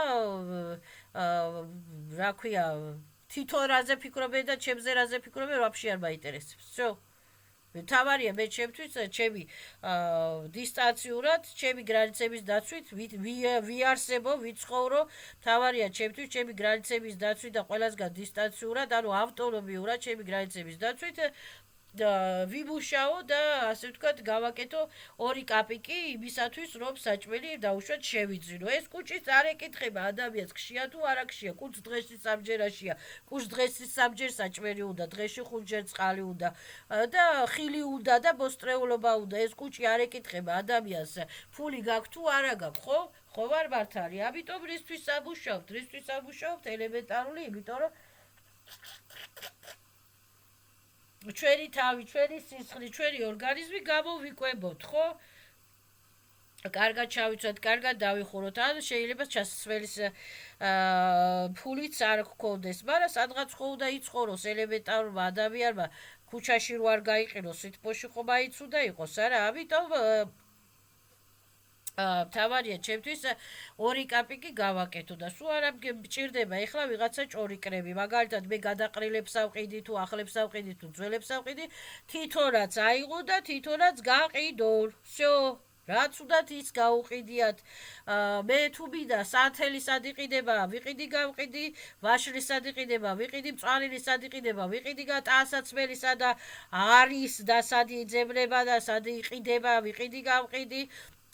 რა ქვია თვითონ რაზე ფიქრობენ და ჩემზე რაზე ფიქრობენ ვაფშე არ მაინტერესებს. всё. თავარია მე ჩემთვის ჩემი დისტანციურად, ჩემი გრანიცების დაცვით ვიარსებო, ვიცხოვრო, თავარია ჩემთვის ჩემი გრანიცების დაცვით და ყველასგან დისტანციურად, ანუ ავტონომიურად ჩემი გრანიცების დაცვით ვიმუშაო და ასე ვთქვათ გავაკეთო 2 კაპიკი იმისათვის რომ საჭმელი დაუშვათ შევიძინო. ეს კუჭიც არ ეკითხება ადამიანს ხშია თუ არა ხშია, კუჭს დღეში სამჯერაშია, კუჭს დღეში სამჯერ საჭმელი უნდა, დღეში 5ჯერ წყალი უნდა და ხილი უნდა და მოსწრეულობა უნდა. ეს კუჭი არ ეკითხება ადამიანს ფული გაქვს თუ არა გაქვს, ხო? ხო ვარ მართალი. ამიტომ რისთვის ამუშავთ ელემენტარული, იმიტომ რომ ჩვენი თავი, ჩვენი სისხლი, ჩვენი ორგანიზმი გამოვიკვებოთ, ხო? კარგად ჩავიცვათ, კარგად დავიხუროთ. ან შეიძლება ჩასასვლელის ფულიც არ გქონდეს, მაგრამ სადღაც ხო უნდა იცხოვროს ელემენტარულმა ადამიანმა, ქუჩაში რო არ გაიყინოს, სიტყვოში ხომ აიც უნდა იყოს, არა? ამიტომ თავარია ჩემთვის 2 კაპიკი გავაკეთო და სულ არ მჭირდება ეხლა ვიღაცა ჭორიკრები მაგალითად მე გადაყრილებს ავყიდი თუ ახლებს ავყიდი თუ ძველებს ავყიდი თვითონაც აიღო და თვითონაც გაყიდო всё რაც უდათ ის გაუყიდიათ მე თუ მინდა სანთელი სად იყიდება ვიყიდი გავყიდი ვაშლის სად იყიდება ვიყიდი მწვანილი სად იყიდება ვიყიდი ტანსაცმელი სადა არის და სად იძებნება და სად იყიდება ვიყიდი გავყიდი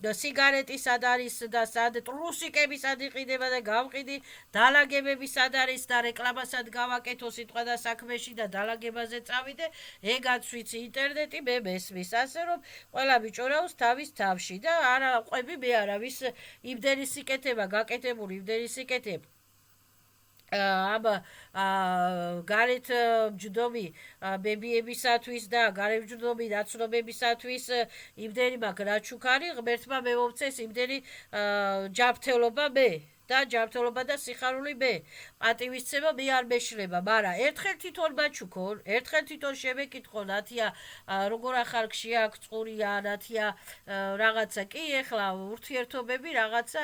და სიგარეტი სად არის და სად ტრუსიკები სად იყიდება და გავყიდი დალაგებები სად არის და რეკლამასად გავაკეთო სიტყვა და საქმეში და დალაგებაზე წავიდე ეგაც ვიცი ინტერნეტი მე მესმის ასე რომ ყველა ბიჭორაოს თავის თავში და არა ყვები მე არავის იმდენი სიკეთება გაკეთებული იმდენი სიკეთება აბა გარეთ მჯდომი ბებიებისათვის და გარეთ მჯდომი ნაცნობებისათვის იმდენი მაქვს რაჩუქარი ღმერთმა მემომცეს იმდენი ჯანმრთელობა მე და ჯანმრთელობა და სიხარული მე პატივისცემა მე არ მეშლება მაგრამ ერთხელ თვითონ მაჩუქო ერთხელ თვითონ შემეკითხო ნათია როგორ ახალქში აქვს წყურია ნათია რაღაცა კი ეხლა ურთიერთობები რაღაცა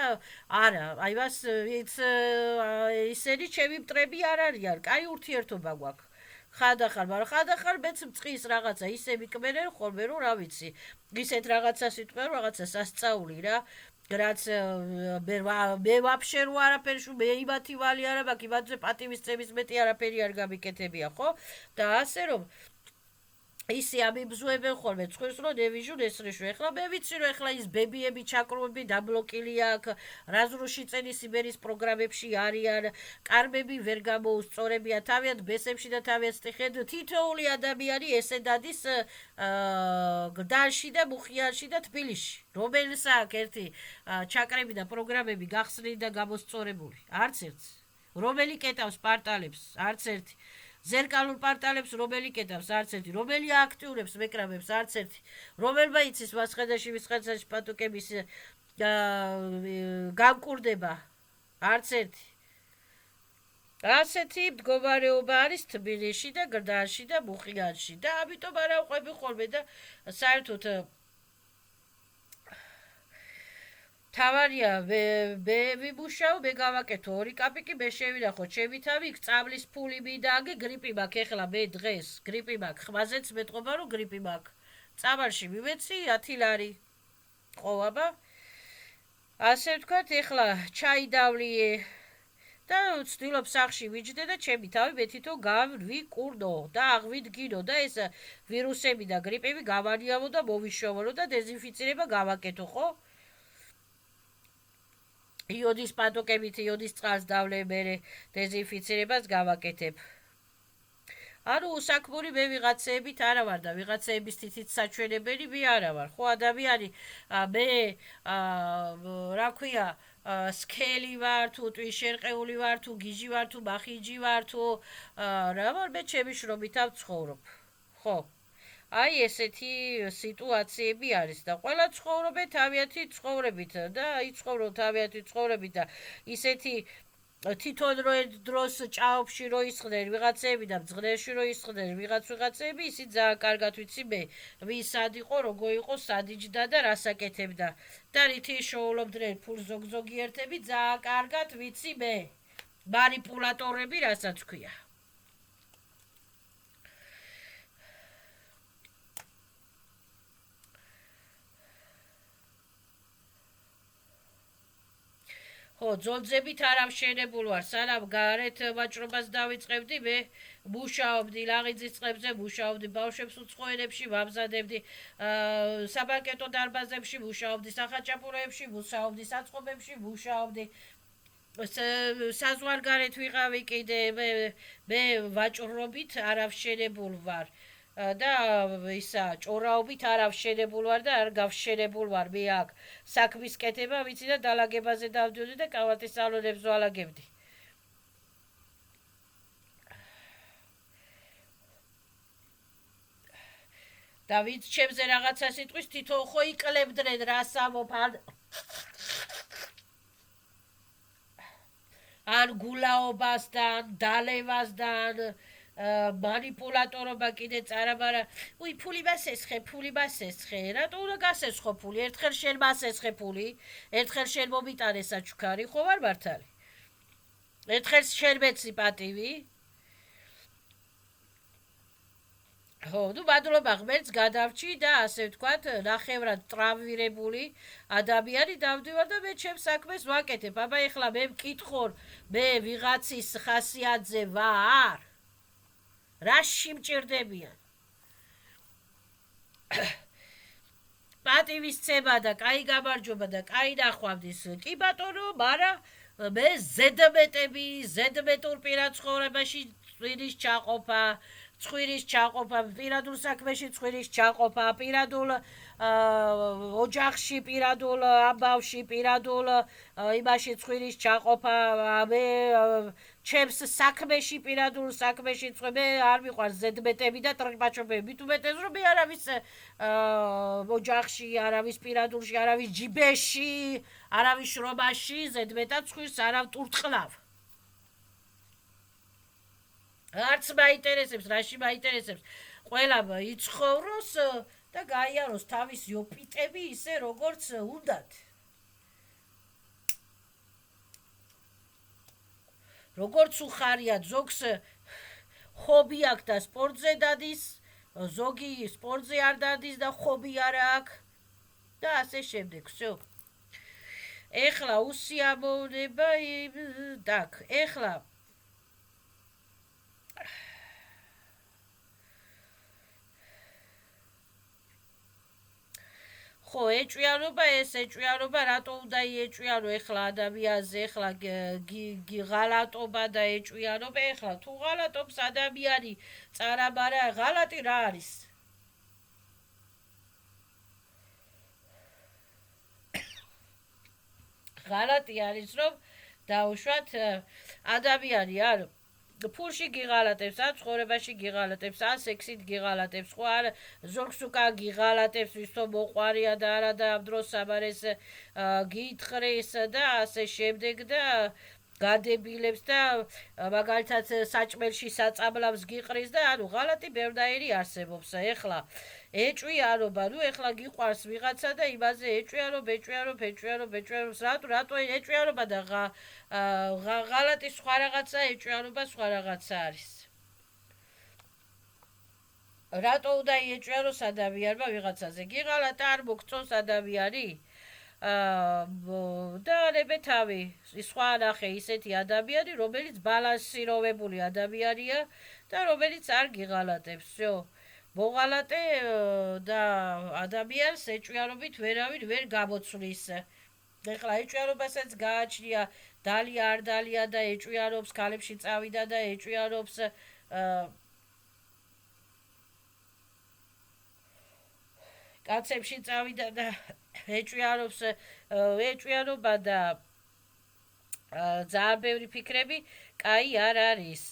არა აი მას ისინი ჩემი მტრები არ არიან კაი ურთიერთობა გვაქვს ხადახარ მაგრამ ხადახარ მეც მწყის რაღაცა ისე მიკმენენ ხოლმე რომ რა ვიცი ისეთ რაღაცას იტყვე რომ რაღაცა სასწაული რა რაც მე ვაფშე რო არაფერში მე იმათი ვალი არა მაქვს იმათზე პატივისცემის მეტი არაფერი არ გამიკეთებია ხო და ასე რომ ისი ამიბზუებენ ხოლმე ცხვის რომ ნევიჟუ ნესრეშო ეხლა მე ვიცი რომ ეხლა ის ბებიები ჩაკრობები დაბლოკილი აქვს რაზრუში წენის იბერის პროგრამებში არიან კარმები ვერ გამოუსწორებიან თავიანთ ბესებში და თავიანთ სტიხედ თითოეული ადამიანი ესე დადის გდანში და მუხიანში და თბილისში რომელს აქვს ერთი ჩაკრები და პროგრამები გახსნილი და გამოსწორებული არც ერთს რომელი კეტავს პარტალებს არც ერთი ზერკალურ პარტალებს რომელი კეთავს არც ერთი რომელი აქტიურებს მეკრამებს არც ერთი რომელმა იცის მასხედაში ვისხედაში პატუკების გამკურდება არც ერთი ასეთი მდგომარეობა არის თბილისში და გრდანში და მუხიანში და ამიტომ არ ავყვები ხოლმე და საერთოდ თავარია მე ვიმუშაო მე გავაკეთო 2 კაპიკი მე შევინახო ჩემი თავი იქ წამლის ფული მინდა გრიპი მაქვს ეხლა მე დღეს გრიპი მაქვს ხმაზეც მეტყობა რომ გრიპი მაქვს წამალში მივეცი 10 ლარი ყოვაბა ასე ვთქვათ ეხლა ჩაი დავლიე და ვცდილობ სახში ვიჯდე და ჩემი თავი მე თვითონ გავვიკურნო და აღვიდგინო და ეს ვირუსები და გრიპები გავანიავო და მოვიშოვო და დეზინფიცირება გავაკეთო ხო იოდის პატოკებით იოდის წყალს დავლე მე დეზინფიცირებას გავაკეთებ ანუ უსაქმური მე ვიღაცეებით არა ვარ და ვიღაცეების თითით საჩვენებელი მე არა ვარ ხო ადამიანი მე რა ქვია სქელი ვარ თუ ტვიშერყეული ვარ თუ გიჟი ვარ თუ მახიჯი ვარ თუ რა ვარ მე ჩემი შრომით ვცხოვრობ ხო აი ესეთი სიტუაციები არის და ყველა ცხოვრობენ თავიანთი ცხოვრებით და იცხოვრო თავიანთი ცხოვრებით და ისეთი თვითონ დროს ჭაობში რო ისხდნენ ვიღაცები და მძღნელში რო ისხდნენ ვიღაცები ისი ძალიან კარგად ვიცი მე ვის სად იყო როგორ იყო სად იჯდა და რას აკეთებდა და რითი შოულობდნენ ფულს ზოგიერთები ძალიან კარგად ვიცი მე манипуляტორები რასაც ქვია ხო ძოძებით არ ამშენებულ ვარ სანამ გარეთ ვაჭრობას დავიწყებდი მე მუშაობდი ლაღიძის წყებზე მუშაობდი ბავშვებს უცხოენებში ვამზადებდი საბანკეტო დარბაზებში მუშაობდი სახაჭაპუროებში მუშაობდი საწყობებში მუშაობდი საზღვარგარეთ ვიყავი კიდე მე ვაჭრობით არ ამშენებულ ვარ და ისა ჭორაობით არ ავშენებულ ვარ და არ გავშენებულ ვარ მე აქ საქმის კეთება ვიცი და დალაგებაზე დავდიოდი და კავატის სალონებს ვალაგებდი და ვინც ჩემზე რაღაცას იტყვის თვითონ ხო იკლებდნენ რას ამობ ან გულაობასთან დალევასთან манипулატორობა კიდე წარაბარა. უი, ფული მასესხე, ფული მასესხე. რატო უნდა გასესხო ფული? ერთხელ შენ მასესხე ფული, ერთხელ შენ მომიტანე საჩუქარი, ხო ვარ მართალი? ერთხელ შენ მეცი პატივი? ხო, ნუ მადლობა ღმერთს გადავრჩი და ასე ვთქვათ, ნახევრად ტრავმირებული ადამიანი დავდივარ და მე ჩემს საქმეს ვაკეთებ. აბა ეხლა მე მკითხორ, მე ვიღაცის ხასიათზე ვარ? რაში მჭირდებიან? პატივისცემა და კაი გამარჯობა და კაი ნახვამდის. კი ბატონო, მაგრამ მე ზედმეტურ პირად ცხოვრებაში წვირის ჩაყოფა, ცხვირის ჩაყოფა, პირადულ საქმეში ცხვირის ჩაყოფა, პირადულ ოჯახში, პირადულ ამბავში, პირადულ იმაში ცხვირის ჩაყოფა, მე ჩემს საქმეში, პირადულ საქმეში მე არ მიყვარს ზედმეტები და ტრიყვაჩობები. მით უმეტეს რომ მე არავის ოჯახში, არავის პირადულში, არავის ჯიბეში, არავის შრომაში ზედმეტად ცხვირს არ ავტურტყლავ. არც მაინტერესებს, რაში მაინტერესებს. ყველა იცხოვროს და გაიაროს თავის იოპიტები ისე როგორც უნდათ. როგორც უხარიათ, ზოგს ხობი აქვს და სპორტზე დადის, ზოგი სპორტზე არ დადის და ხობი არ აქვს და ასე შემდეგ. всё. ეხლა უსიამოვნება так, ეხლა ხო, ეჭვიანობა, ეს ეჭვიანობა რატო უნდა იეჭვიანო ეხლა ადამიანზე, ეხლა ღალატობა და ეჭვიანობა, ეხლა თუ ღალატობს ადამიანი წარაბარა, ღალატი რა არის? ღალატი არის რომ დაუშვათ ადამიანი არ ფულში გიღალატებს, ან ცხოვრებაში გიღალატებს, ან სექსით გიღალატებს, ხო არ ზოგს უკან გიღალატებს, ვის თო მოყვარია და არა და ამ დროს ამარეს გითხრეს და ასე შემდეგ და გადებილებს და მაგალითად საჭმელში საწამლავს გიყრის და ანუ ღალატი ბევრნაირი არსებობს. ეხლა ეჭვიანობა, ნუ ეხლა გიყვარს ვიღაცა და იმაზე ეჭვიანობ, რატო ეჭვიანობა და ღალატი სხვა რაღაცა, ეჭვიანობა სხვა რაღაცა არის. რატო უნდა იეჭვიანოს ადამიანმა ვიღაცაზე? გიღალატა არ მოგწონს ადამიანი? და ნებე თავი სხვა ნახე ისეთი ადამიანი, რომელიც ბალანსიროვებული ადამიანია და რომელიც არ გიღალატებს. всё. მოღალატე და ადამიანს ეჭვიანობით ვერავინ ვერ გამოცვლის. ეხლა ეჭვიანობასაც გააჩნია დალია არ დალია და ეჭვიანობს, ქალებში წავიდა და ეჭვიანობს კაცებში წავიდა და ეჭვიანობს ეჭვიანობა და ძალიან ბევრი ფიქრები კაი არ არის.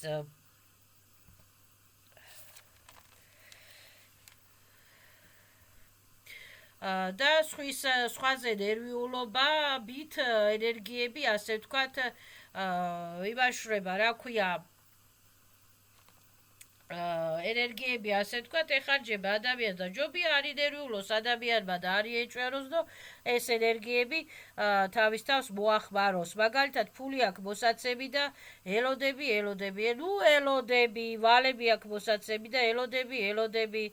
და სხვაზე ნერვიულობა, ბით ენერგიები, ასე ვთქვათ, იმაშრება, რა ქვია, ენერგიები, ასე ვთქვათ, ეხარჯება ადამიანს და ჯობია არ ინერვიულოს ადამიანმა და არ იეჭვიანოს და ეს ენერგიები თავის თავს მოახმაროს. მაგალითად, ფული აქვს მოსაცემი და ელოდები, ნუ ელოდები, ვალები აქვს მოსაცემი და ელოდები,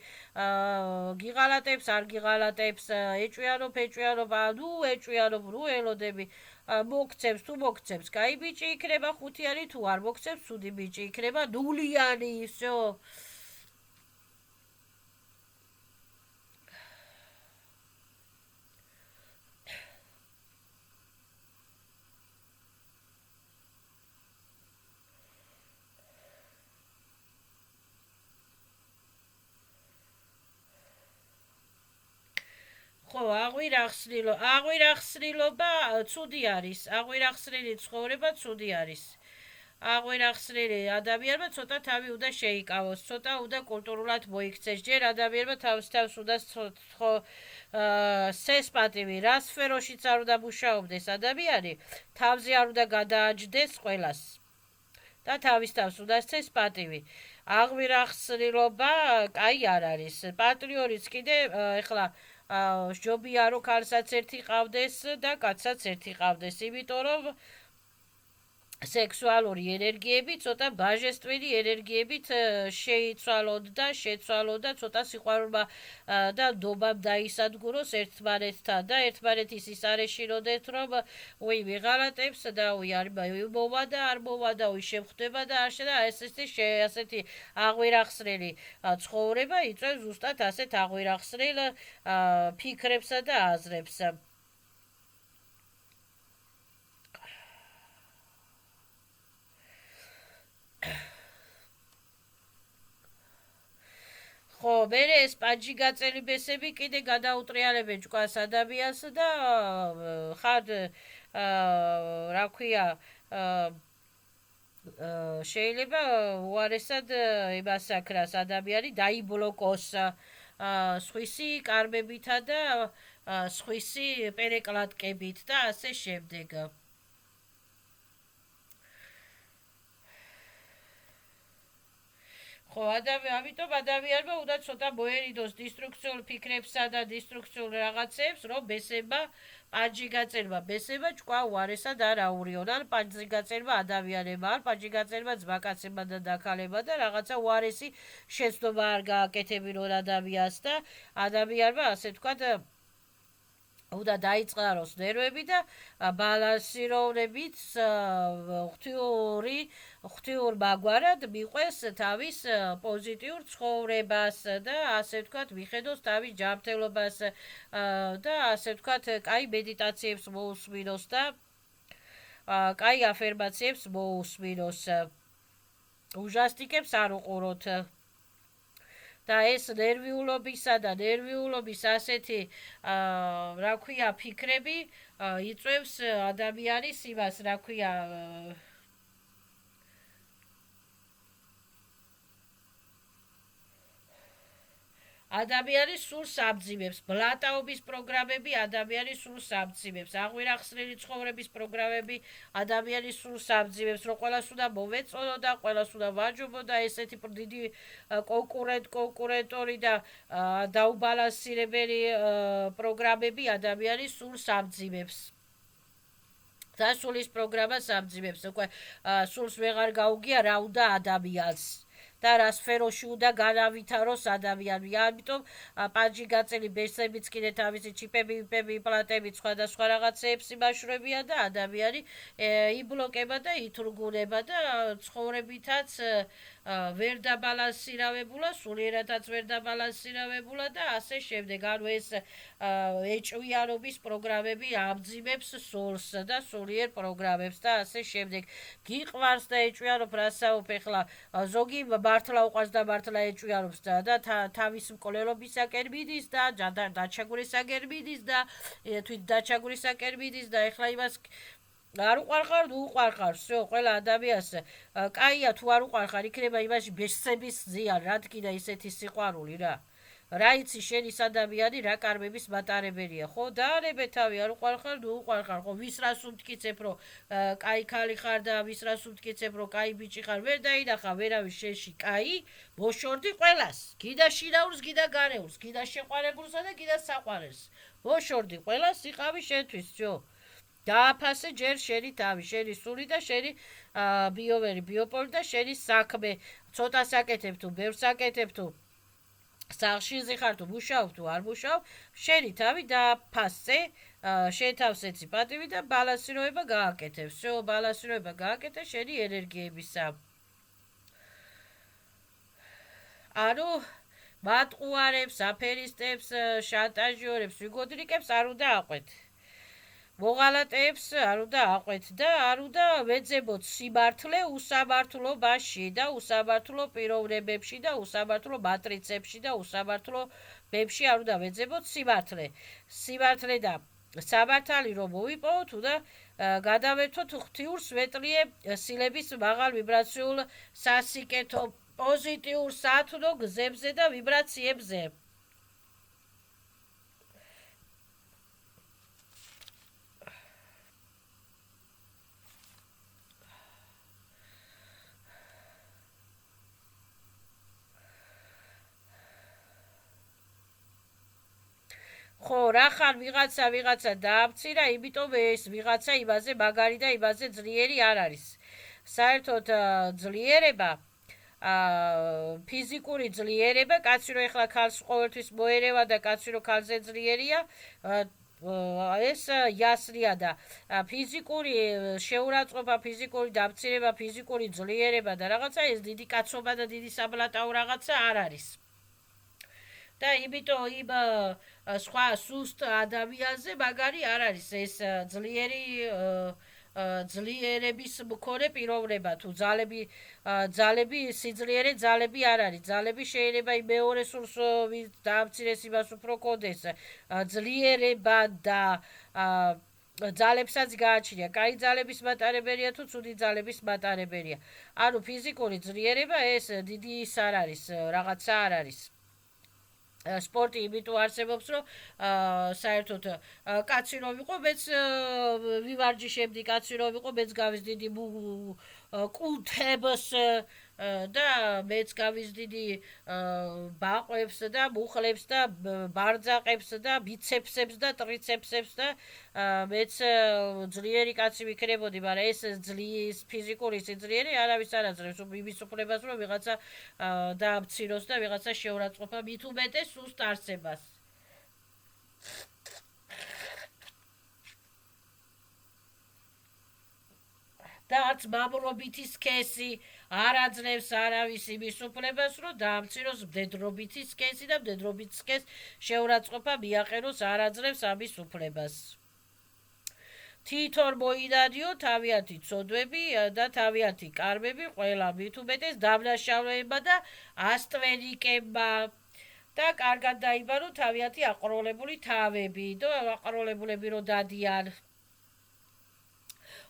გიღალატებს, არ გიღალატებს, ეჭვიანობ, ნუ ეჭვიანობ, ნუ ელოდები. მოგცემს, თუ მოგცემს, კაი ბიჭი იქნება ხუთიანი, თუ არ მოგცემს, ცუდი ბიჭი იქნება ნულიანი, всё. ხო, აღვირახსნილობა ცუდი არის, აღვირახსნილი ცხოვრება ცუდი არის. აღვირახსნილი ადამიანმა ცოტა თავი უნდა შეიკავოს, ცოტა უნდა კულტურულად მოიქცეს. ჯერ ადამიანმა თავს უნდა სეს პატივი, რა სფეროშიც არ უნდა მუშაობდეს ადამიანი, თავზე არ უნდა გადააჯდეს ყველას. და თავის თავს უნდა სცეს პატივი. აღვირახსნილობა კაი არ არის. პატრიორიც კიდე ეხლა ჯობია რომ ქალსაც ერთი ყავდეს და კაცსაც ერთი ყავდეს, იმიტომ რომ სექსუალური ენერგიები ცოტა ბაჟესტვენი ენერგიებით შეიცვალოთ და შეცვალოთ და ცოტა სიყვარულმა და ნდობამ დაისადგუროს ერთმანეთთან და ერთმანეთის ის არ ეშინოდეთ რომ უი ვიღალატებს და უი არ მოვა და არ მოვა და უი შემხვდება და არ შედა ასეთი აღვირახსნელი ცხოვრება იწვევს ზუსტად ასეთ აღვირახსნელ ფიქრებსა და აზრებს. ხო, მერე ეს პანჯი გაწელიბესები კიდე გადაუტრიალებენ ჭკვას ადამიანს და ხარ რა ქვია შეიძლება უარესად იმას აკრას ადამიანი დაიბლოკოს სხვისი კარმებითა და სხვისი პერეკლატკებით და ასე შემდეგ. ხო, ამიტომ ადამიანმა უნდა ცოტა მოერიდოს დისტრუქციულ ფიქრებსა და დისტრუქციულ რაღაცებს, რომ ბესება პანჯი გაწერმა ბესება ჭკვა უარესად არ აურიონ, ან პანჯი გაწერმა ადამიანებმა, ან პანჯი გაწერმა ძმაკაცებმა და დაქალებმა და რაღაცა უარესი შეცდომა არ გააკეთებინონ ადამიანს და ადამიანმა ასე ვთქვათ უნდა დაიწყაროს ნერვები და ბალანსიროვნებით ღვთიურ მაგვარად მიყვეს თავის პოზიტიურ ცხოვრებას და ასე ვთქვათ მიხედოს თავის ჯანმრთელობას და ასე ვთქვათ კაი მედიტაციებს მოусმინოს და კაი აფერმაციებს მოусმინოს. ужастикებს არ უყუროთ. და ეს ნერვიულობისა და ნერვიულობის ასეთი რა ქვია ფიქრები იწვევს ადამიანის იმას რა ქვია ადამიანის სულს ამძიმებს, ბლატაობის პროგრამები ადამიანის სულს ამძიმებს, აღვირახსნილი ცხოვრების პროგრამები ადამიანის სულს ამძიმებს, რომ ყველას უნდა მოვეწონო და ყველას უნდა ვაჯობო და ესეთი დიდი კონკურენტორი და დაუბალანსირებელი პროგრამები ადამიანის სულს ამძიმებს. და სულის პროგრამას ამძიმებს, უკვე სულს ვეღარ გაუგია რა უნდა ადამიანს. და რა სფეროში უნდა განავითაროს ადამიანი. ამიტომ პანჯი გაწელი ბესებიც კიდე თავისი ჩიპები, იმპლანტები, სხვადასხვა რაღაცეებს იმაშვრებია და ადამიანი იბლოკება და ითურგუნება და ცხოვრებითაც ვერ დაბალანსირავებულა, სულიერადაც ვერ დაბალანსირავებულა და ასე შემდეგ. ანუ ეს ეჭვიანობის პროგრამები ამძიმებს სულს და სულიერ პროგრამებს და ასე შემდეგ. გიყვარს და ეჭვიანობ რასაუბრ ეხლა ზოგი მართლა უყვარს და მართლა ეჭვიანობს და თავის მკვლელობისაკენ მიდის და დაჩაგვრისაკენ მიდის და თვით დაჩაგვრისაკენ მიდის და ეხლა იმას არ უყვარხარ, უყვარხარ, всё, ყველა ადამიანს კაია თუ არ უყვარხარ, იქნება იმაში ბესების ზიან, რადგან ისეთი სიყვარული რა. რა იცი შენ ის ადამიანი რა კარმების მატარებელია, ხო? დაარებე თავი, არ უყვარხარ, უყვარხარ, ხო? ვის რას უმტკიცებ, რომ კაი ქალი ხარ და ვის რას უმტკიცებ, რომ კაი ბიჭი ხარ, ვერ დაინახა ვერავის შენში კაი, მოშორდი ყველას. გიდა შინაურს, გიდა გარეულს, გიდა შეყვარებულსა და გიდა საყვარელს. მოშორდი ყველას, იყავი შენთვის, всё. დააფასე ჯერ შენი თავი, შენი სული და შენი ბიოვერი, ბიოპოლი და შენი საქმე. ცოტა საკეთებ თუ, ბევრ საკეთებ თუ, სახლში ზიხარ თუ, მუშაობ თუ არ მუშაობ, შენი თავი დააფასე, შენ თავს ეცი პატივი და ბალანსირება გააკეთე. всё, ბალანსირება გააკეთე შენი ენერგიებისა. ანუ მატყუარებს, აფერისტებს, შანტაჟიორებს, ვიგოდრიკებს არ უნდა აყვეთ. მოღალატეებს არ უნდა აყვეთ და არ უნდა ვეძებოთ სიმართლე უსამართლობაში და უსამართლო პიროვნებებში და უსამართლო მატრიცებში და უსამართლო ბებში არ უნდა ვეძებოთ სიმართლე. სიმართლე და სამართალი რომ მოვიპოვოთ, უნდა გადავერთოთ ღვთიურ სვეტლიე სილების მაღალ ვიბრაციულ სასიკეთო პოზიტიურ სათნო გზებზე და ვიბრაციებზე. ხო, რახან ვიღაცა დაამცირა, იმიტომ ეს ვიღაცა იმაზე მაგარი და იმაზე ძლიერი არ არის. საერთოდ ძლიერება ფიზიკური ძლიერება, კაცი რო ეხლა ქალს ყოველთვის მოერევა და კაცი რო ქალზე ძლიერია, ეს იასრია და ფიზიკური შეურაცხყოფა, ფიზიკური დამცირება, ფიზიკური ძლიერება და რაღაცა ეს დიდი კაცობა და დიდი საბლატაო რაღაცა არ არის. და იმიტომ იმ სხვა სუსტ ადამიანზე მაგარი არ არის ეს ძლიერების მქონე პიროვნება თუ ძალები სიძლიერე ძალები არ არის. ძალები შეიძლება იმ მეორე სურს დაამცირეს იმას უფრო კონდეს ძლიერება და ძალებსაც გააჩნია. კაი ძალების მატარებელია თუ ცუდი ძალების მატარებელია. ანუ ფიზიკური ძლიერება ეს დიდი ის არ არის, რაღაცა არ არის. სპორტი იმიტომ არსებობს, რომ საერთოდ კაცი რომ ვიყო, მეც ვივარჯიშებდი, კაცი რომ ვიყო, მეც გავიზდიდი კუნთებს და მეც გავიზდიდი ბაყვებს და მუხლებს და ბარძაყებს და ბიცეპსებს და ტრიცეპსებს და მეც ძლიერი კაცი ვიქნებოდი, მაგრამ ეს ძლიერის ფიზიკური სიძლიერე არავის არ აძლევს იმის უფლებას, რომ ვიღაცა დაამციროს და ვიღაცა შეურაცხყოფა მით უმეტეს სუსტ არსებას. და არც მამრობითი სქესი არ აძლევს არავის იმის უფლებას, რომ დაამციროს მდედრობითი სქესი და მდედრობით სქეს შეურაცხყოფა მიაყენოს არ აძლევს ამის უფლებას. თითონ მოინადიო თავიანთი ცოდვები და თავიანთი კარმები ყველა მით უმეტეს დამნაშავეებმა და ასტვენიკებმა და კარგად დაიბანო თავიანთი აყროლებული თავები და აყროლებულები რო დადიან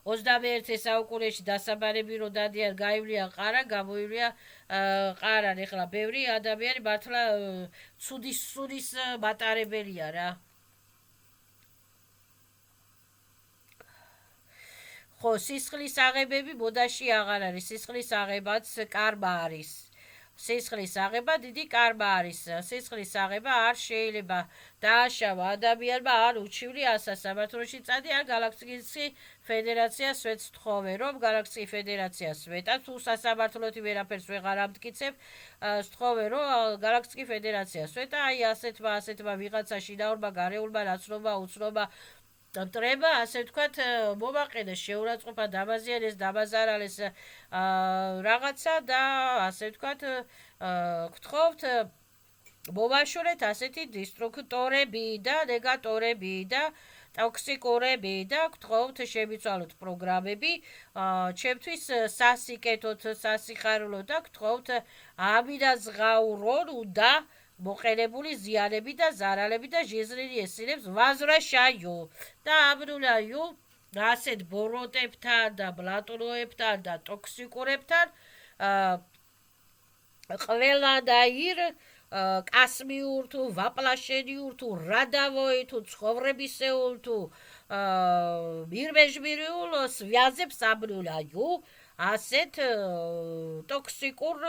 21 საუკუნეში დასაბარები რო დადიან გაივლიან ყარა, გამოივლია ყარან. ეხლა ბევრი ადამიანი მართლა ცუდის სულის მატარებელია რა. ხო, სისხლის აღებები მოდაში აღარ არის, სისხლის აღებაც კარმა არის. სისხლის აღება დიდი კარმა არის. სისხლის აღება არ შეიძლება დააშავა ადამიანმა არ უჩივლი სასამართლოში წადი ან გალაქტიკის ფედერაციას ვეთხოვე, რომ გალაქტიკის ფედერაციას ვეტა თუ სასამართლოთი ვერაფერს ვეღარ ამტკიცებ, ვთხოვე, რომ გალაქტიკის ფედერაციას ვეტა, აი ასეთმა ვიღაცა შინაურმა გარეულმა ნაცნობა უცნობა მტრება, ასე ვთქვათ, მომაყენეს შეურაცხყოფა, დამაზიანეს, დამაზარალეს რაღაცა და ასე ვთქვათ, გთხოვთ მოვაშორეთ ასეთი დისტრუქტორები და ნეგატორები და ტოქსიკურები და გთხოვთ შემიცვალოთ პროგრამები ჩემთვის სასიკეთოთ, სასიხარულო და გთხოვთ ამილაზღაურონ უნდა მოყენებული ზიანები და ზარალები და ჟეზრილი ესილებს ვაზრაშაიო და ამნულაიო ასეთ ბოროტებთან და ბლატონოებთან და ტოქსიკურებთან ყველანაირ კასმიურ თუ ვაპლაშენიურ თუ რადავოი თუ ცხოვრებისეულ თუ მირმეჟმირიულ სვიაზებს ამნულაიო ასეთ ტოქსიკურ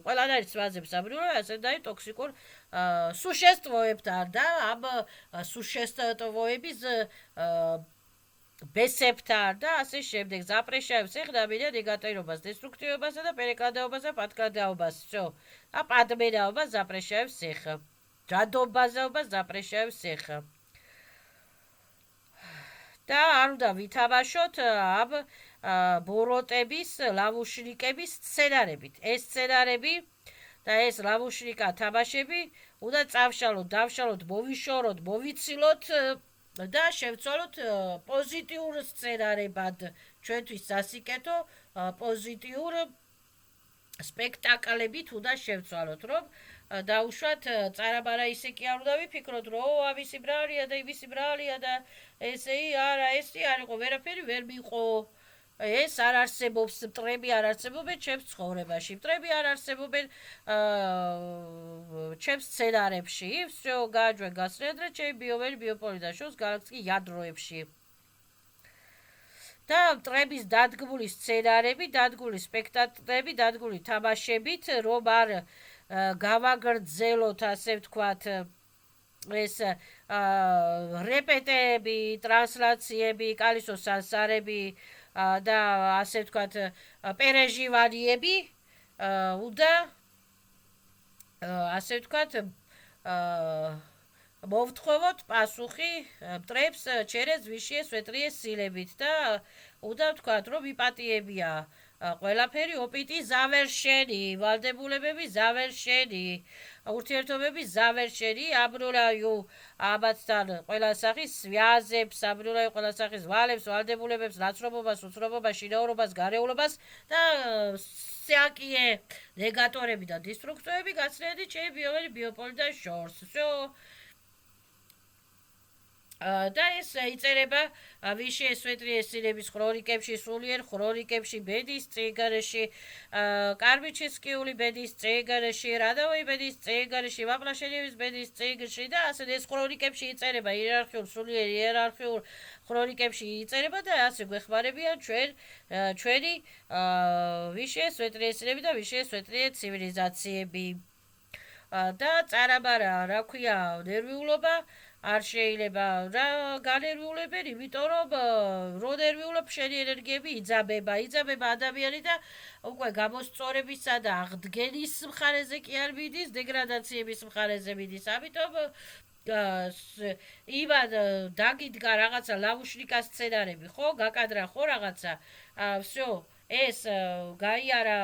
ყველანაირ სვიაზებს ამნულაიო ასეთ და ტოქსიკურ სუშესტვოებთან და ამ სუშესტვოების ბესებთან და ასე შემდეგ ზაპრეშაებს ეხდამიან ნეგატივობას, დესტრუქტივობასა და პერეკლადაობას და პატკლადაობას. всё. და პადმენაობას ზაპრეშაებს ეხა. ჯადობაზაობას ზაპრეშაებს ეხა. და არ უნდა ვითამაშოთ ამ ბოროტების, ლავუშნიკების სცენარებით. ეს სცენარები და ეს ლავუშნიკა თამაშები უნდა წავშალოთ, დავშალოთ, მოვიშოროთ, მოვიცილოთ და შევცვალოთ პოზიტიურ სცენარებად ჩვენთვის სასიკეთო პოზიტიურ სპექტაკლებით უნდა შევცვალოთ, რომ დაუშვათ წარაბარა ისე კი არ უნდა ვიფიქროთ, რომ ამისი ბრალია და იმისი ბრალია და ესეი არა, ესე არ იყო, ვერაფერი ვერ მიყო. ეს არ არსებობს, მტრები არ არსებობენ ჩემს ცხოვრებაში, მტრები არ არსებობენ ჩემს სცენარებში. всё, გააჯვენ გასწრეთ ჩემი ბიომერი ბიოპოლიდა შოს გალაქტიკის ядროებში. და მტრების დადგმული სცენარები, დადგმული სპექტაკლები, დადგმული თამაშებით, რომ არ გავაგრძელოთ, ასე ვთქვათ, ეს რეპეტები, ტრანსლაციები, კალისო სასარები და ასე ვთქვათ პერეჟივარიები და ასე ვთქვათ მოვთხოვოთ პასუხი მტრებს ჩერეს ვიშიე სვეტრიე სილებით და უნდა ვთქვათ რომ იპატიებია ყველაფერი ოპიტი ზავერშენი ვალდებულებები ზავერშენი ურთიერთობები ზავერშენი აბროლაიუ აბაცთან ყველა სახის ვიაზებს აბროლაიუ ყველა სახის ვალებს ვალდებულებებს ნაცნობობას უცნობობას შინაურობას გარეულობას და სიაკიე ნეგატორები და დისტრუქტორები გაცნედი ჩემი ბიომერი ბიოპოლი და შორს всё და ეს იწერება ვიშე სვეტრიეს სილების ხრონიკებში სულიერ ხრონიკებში ბედის წიგნში კარბიჩისკიული ბედის წიგნში რადავოი ბედის წიგნში ვაპლაშელიევის ბედის წიგნში და ასე ეს ხრონიკებში იწერება იერარქიულ სულიერ იერარქიულ ხრონიკებში იწერება და ასე გვეხმარებიან ჩვენი ვიშე სვეტრიეს სილები და ვიშე სვეტრიეს ცივილიზაციები და წარაბარა რა ქვია ნერვიულობა არ შეიძლება რა განერვიულებენ, იმიტომ რომ რო ნერვიულობ შენი ენერგიები იძაბება ადამიანი და უკვე გამოსწორებისა და აღდგენის მხარეზე კი არ მიდის, დეგრადაციების მხარეზე მიდის. ამიტომ ივან დაგიდგა რაღაცა ლავუშნიკა სცენარები, ხო, გაკადრა ხო რაღაცა. всё, ეს გაიარა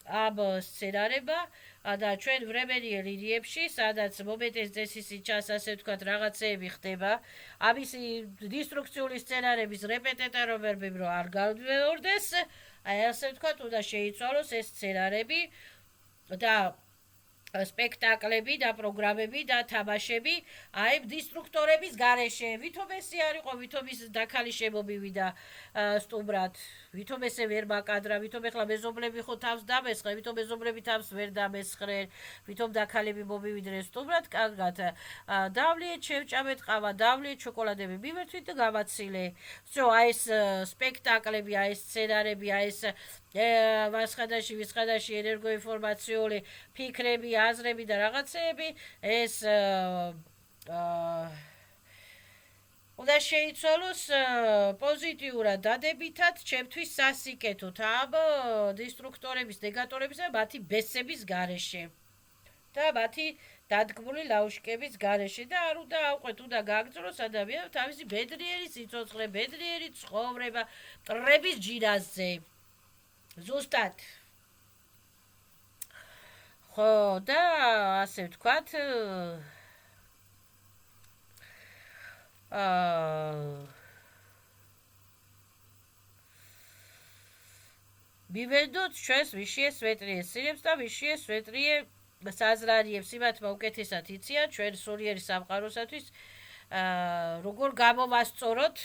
ამ სცენარება და ჩვენ ვრემენიერ ლინიებში, სადაც მომენტის წესისი ჩას, ასე ვთქვათ, რაღაცეები ხდება. ამისი დისტრუქციული სცენარების რეპეტატორები რო არ გავდეორდეს, აი ასე ვთქვათ, უნდა შეიცვალოს ეს სცენარები და სპექტაკლები და პროგრამები და თამაშები აი დისტრუქტორების გარეშე. ვითომ ესე არ იყო, ვითომ ის დაქალი შემომივიდა სტუმრად, ვითომ ესე ვერ მაკადრა, ვითომ ეხლა მეზობლები ხო თავს დამესხრე, ვითომ მეზობლები თავს ვერ დამესხრენ, ვითომ დაქალები მომივიდნენ სტუმრად, კარგად დავლიეთ შევჭამეთ ყავა, დავლიეთ შოკოლადები მივერთვით და გავაცილე. всё, აი ეს სპექტაკლები, აი ეს სცენარები, აი ეს ვისხადაში ენერგოინფორმაციული ფიქრები, აზრები და რაღაცეები, ეს უნდა შეიცვალოს პოზიტიურად დადებითად ჩემთვის სასიკეთოდ ამ დისტრუქტორების, ნეგატორების და მათი ბესების გარეშე და მათი დადგმული ლაუშკების გარეშე და არ უნდა ავყვეთ, უნდა გააგრძელოს ადამიანს თავისი ბედნიერი სიცოცხლე, ბედნიერი ცხოვრება მტრების ჯირაზე. ზუსტად. ხო და ასე ვთქვათ მივედოთ ჩვენს ვიშიე სვეტრიეს სილებს და ვიშიე სვეტრიე საზრარიებს იმათმა უკეთესად იციან ჩვენ სულიერი სამყაროსათვის როგორ გამოვასწოროთ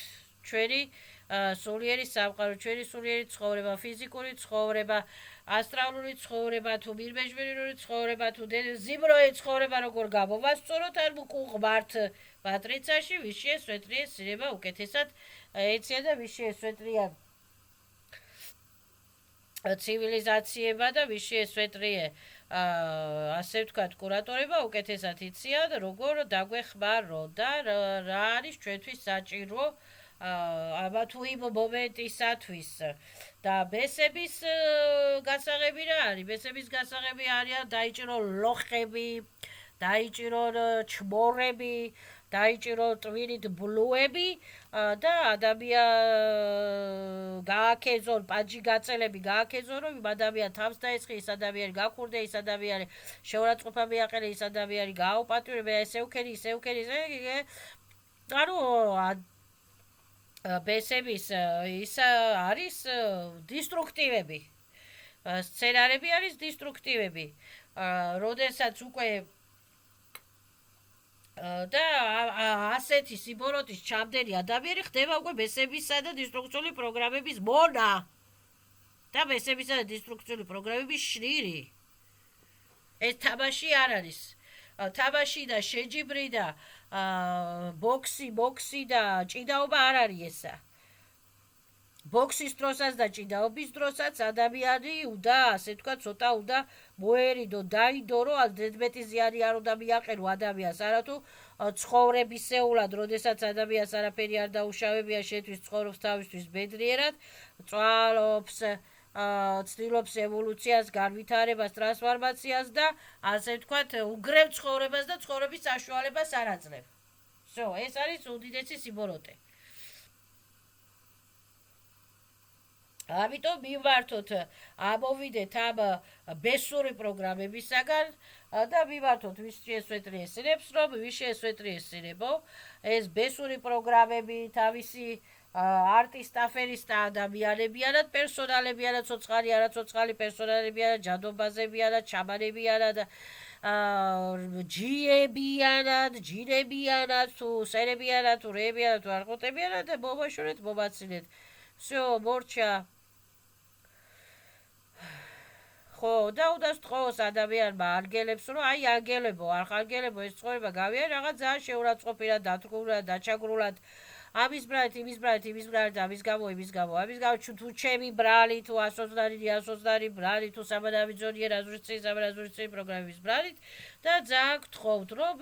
ჩვენი სულიერი სამყარო, ჩვენი სულიერი ცხოვრება, ფიზიკური ცხოვრება, ასტრალური ცხოვრება, თუ მირბეჟბერული ცხოვრება, თუ ზიმროე ცხოვრება როგორ გამოვასწოროთ, არ მოკუღმართ მატრიცაში ვიშიე სვეტრიეს სილება უკეთესად ეცია და ვიშიე სვეტრია ცივილიზაციება და ვიშიე სვეტრიე ასე ვთქვათ კურატორება უკეთესად იციან როგორ დაგვეხმარო და რა არის ჩვენთვის საჭირო აბა თუ იმ მომენტისათვის და ბესების გასაღები რა არის? ბესების გასაღები არიან დაიჭირო ლოხები, დაიჭირო ჩმორები, დაიჭირო ტვირით ბლუები და ადამიან გააქეზონ, პაჯი გაწელები გააქეზონ, რომ ადამიან თავს დაესხი, ის ადამიანი გაქურდე, ის ადამიანი შეურაცხყოფა მიაყენე, ის ადამიანი გააუპატიურებე, ესე უქენი, ანუ ბესების ის არის დისტრუქტივები. სცენარები არის დისტრუქტივები. როდესაც უკვე და ასეთი სიბოროტის ჩამდენი ადამიანი ხდება უკვე ბესებისა და დისტრუქციული პროგრამების მონა და ბესებისა და დისტრუქციული პროგრამების შნირი. ეს თამაში არ არის. თამაში და შეჯიბრი და ბოქსი და ჭიდაობა არ არის ესა. ბოქსის დროსაც და ჭიდაობის დროსაც ადამიანი უნდა, ასე თქვა, ცოტა უნდა მოერიდო, დაიდო, რომ ზედმეტი ზიანი არ უნდა მიაყენო ადამიანს, არათუ ცხოვრებისეულად, როდესაც ადამიანს არაფერი არ დაუშავებია, შეთვის ცხოვრობს თავისთვის ბედნიერად, წვალობს, ცდილობს ევოლუციას, განვითარებას, ტრანსფორმაციას და ასე ვთქვათ, უგრევ ცხოვრებას და ცხოვრების საშუალებას არ აძლევ. ეს არის უდიდესი სიბოროტე. ამიტომ მივმართოთ, ამოვიდეთ ამ ბესური პროგრამებისაგან და მივმართოთ ვის შეესვეტრიესინებს, რომ ვის შეესვეტრიესინებო ეს ბესური პროგრამები თავისი არტის ტაფერის და ადამიანებიანად, პერსონალებიანად, ცოცხალი, არაცოცხალი პერსონალებიანად, ჯადობაზებიანად, ჩამანებიანად, ჯიებიანად, ჯინებიანად, თუ სერებიანად, თუ რეებიანად, თუ არყოტებიანად და მოვაშორეთ, მომაცილეთ. მორჩა. ხო, და უნდა სთხოვოს ადამიანმა ანგელებს, რომ აი ანგელებო, არხანგელებო, ეს ცხოვრება გავიარე, რაღაც ძალიან შეურაცხყოფილად, დათრგულად, დაჩაგრულად, ამის ბრალით, იმის ბრალით, იმის ბრალით, ამის გამო, თუ ჩემი ბრალი, თუ ასოცნარი ბრალი, თუ სამადავიძონიერ აზურიცი პროგრამის ბრალით და ძალიან გთხოვთ, რომ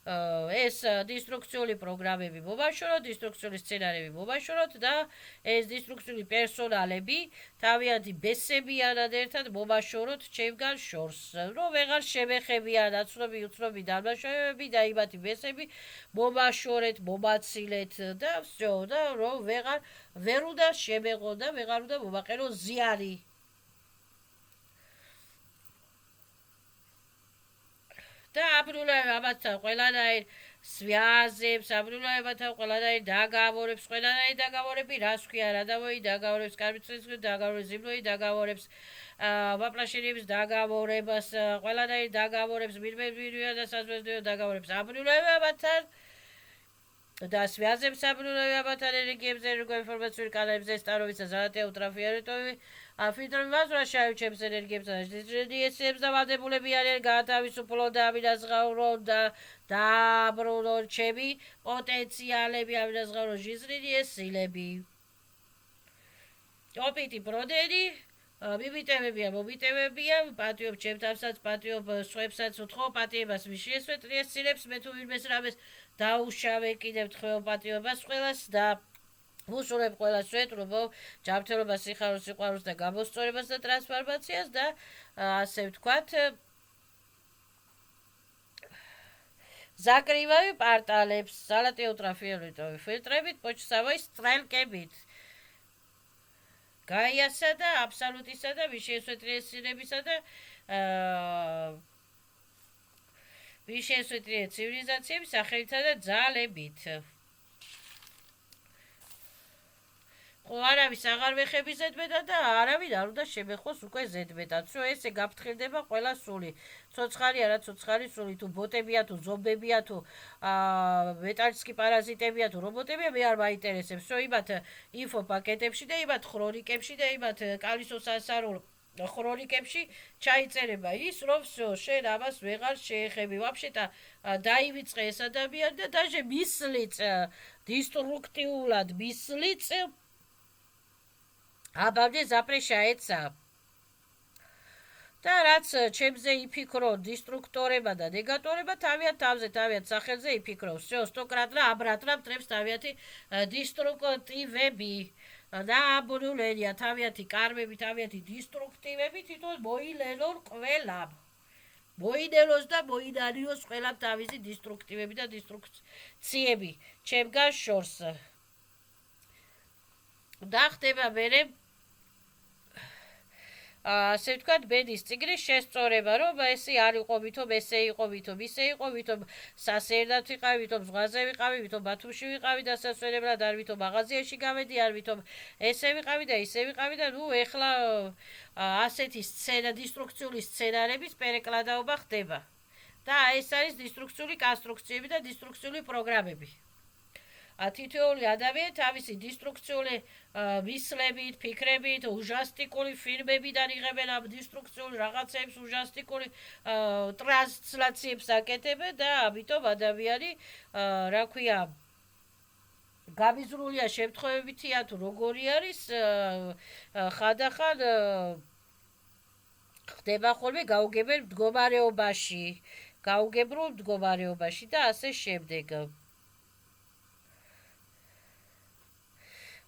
ეს დისტრუქციული პროგრამები მოვაშოროთ, დისტრუქციული სცენარები მოვაშოროთ და ეს დისტრუქციული პერსონალები თავიანთი ბესებიანად ერთად მოვაშოროთ ჩემგან შორს, რომ ვეღარ შემეხებიან აცნობი უცნობი დამნაშავეები და იმათი ბესები მოვაშორეთ, მომაცილეთ და всё და რომ ვერ უნდა შემეღო და ვეღარ უნდა მომაყენო ზიანი. და აბრუნებათა ყველანაირ სვიაზებს, აბრუნებათა ყველანაირ დაგավորებს, ყველანაირ დაგավորები, რას ქვია, რა დავოი დაგավորებს, კარბიცრის დაგավորებს, ზიმნოი დაგավորებს, ვაპლაშენების დაგավորებას, ყველანაირ დაგավորებს, მირმევირია და საზღვესდიო დაგավորებს, აბრუნებათან და სვიაზებს აბრუნებათან ენერგიებზე, როგორ ინფორმაციური კანალებზე სტარავისა ზარათია ულტრაფიოლეტოვი filtrul așa ce energie să da vadebulebi are გაათავისუფლო და ამილაზღაურო და ბრუნო ჩემი პოტენციალები ამილაზღაურო ჟიზრინი ეს სილები. ოპიტი ბროდერი მომიტევებია, პატიობ ჩემთანსაც, პატიობ სხვებსაც უთხოვ პატიებას ვის შეესვეტრიეს სილებს, მე თუ ვინმეს რამეს დაუშავე კიდევ თხევ პატიობას ყველას და ვუსურებ ყველას ვეტრობო ჯანმრთელობას, სიხარულს, სიყვარულს და გამოსწორებას და ტრანსფორმაციას და ასე ვთქვათ закрываю პარტალებს სალატე ულტრაფიოლეტოვი ფილტრებით, почтовой стрелкებით. გაიასა და აბსოლუტისა და ვის შეესვეტრიესინებისა და ვის შეესვეტრიეს ცივილიზაციების სახელითა და ძალებით. არავის აღარ ვეხები ზედმეტად და არავინ არ უნდა შემეხოს უკვე ზედმეტად. ესე გაფრთხილდება ყველა სული. ცოცხალი, არაცოცხალი სული, თუ ბოტებია, თუ ზომბებია, თუ მეტალისკი პარაზიტებია, თუ რობოტებია, მე არ მაინტერესებს. იმათ ინფო პაკეტებში და იმათ ხრონიკებში და იმათ კალისოსასარულო ხრონიკებში ჩაიწერება ის, რომ შენ ამას ვეღარ შეეხები. ვაფშეტა დაივიწყე ეს ადამიანი და დაჟე მისლიც დისტრუქტიულად მისლიც აბამდე ზაპრეშაეცა. და რაც ჩემზე იფიქრო დისტრუქტორება და ნეგატორება თავიანთ თავზე, თავიანთ სახელზე იფიქროს. სტოკრატრა, აბრატრა მტრებს თავიანთი დისტრუქტივები. და აბუნულენია თავიანთი კარმები, თავიანთი დისტრუქტივები თვითონ მოილენონ ყველამ. მოინელოს და მოინარიოს ყველამ თავისი დისტრუქტივები და დისტრუქციები. ჩემგან შორს. და ხდება მერე ასე ვთქვათ, ბედის წიგნის შესწორება, რომ ესე არ იყო ვითომ, ესე იყო ვითომ, ისე იყო ვითომ, სასერდად ვიყავი, ვითომ ზღვაზე ვიყავი, ვითომ ბათუმში ვიყავი და სასვენებლად არ ვითომ მაღაზიაში გავედი, არ ვითომ ესე ვიყავი და ისე ვიყავი და ნუ ეხლა ასეთი სცენა, დისტრუქციული სცენარების პერეკლადაობა ხდება. და ეს არის დისტრუქციული კონსტრუქციები და დისტრუქციული პროგრამები. თითოეული ადამიანი თავისი დისტრუქციული მისლებით, ფიქრებით, უჟასტიკური ფილმებიდან იღებენ ამ დისტრუქციულ რაღაცებს, უჟასტიკური ტრანსლაციებს აკეთებენ და ამიტომ ადამიანი, რა ქვია, გამიზრულია შემთხვევებითია თუ როგორი არის, ხანდახან ხდება ხოლმე გაუგებრულ მდგომარეობაში და ასე შემდეგ.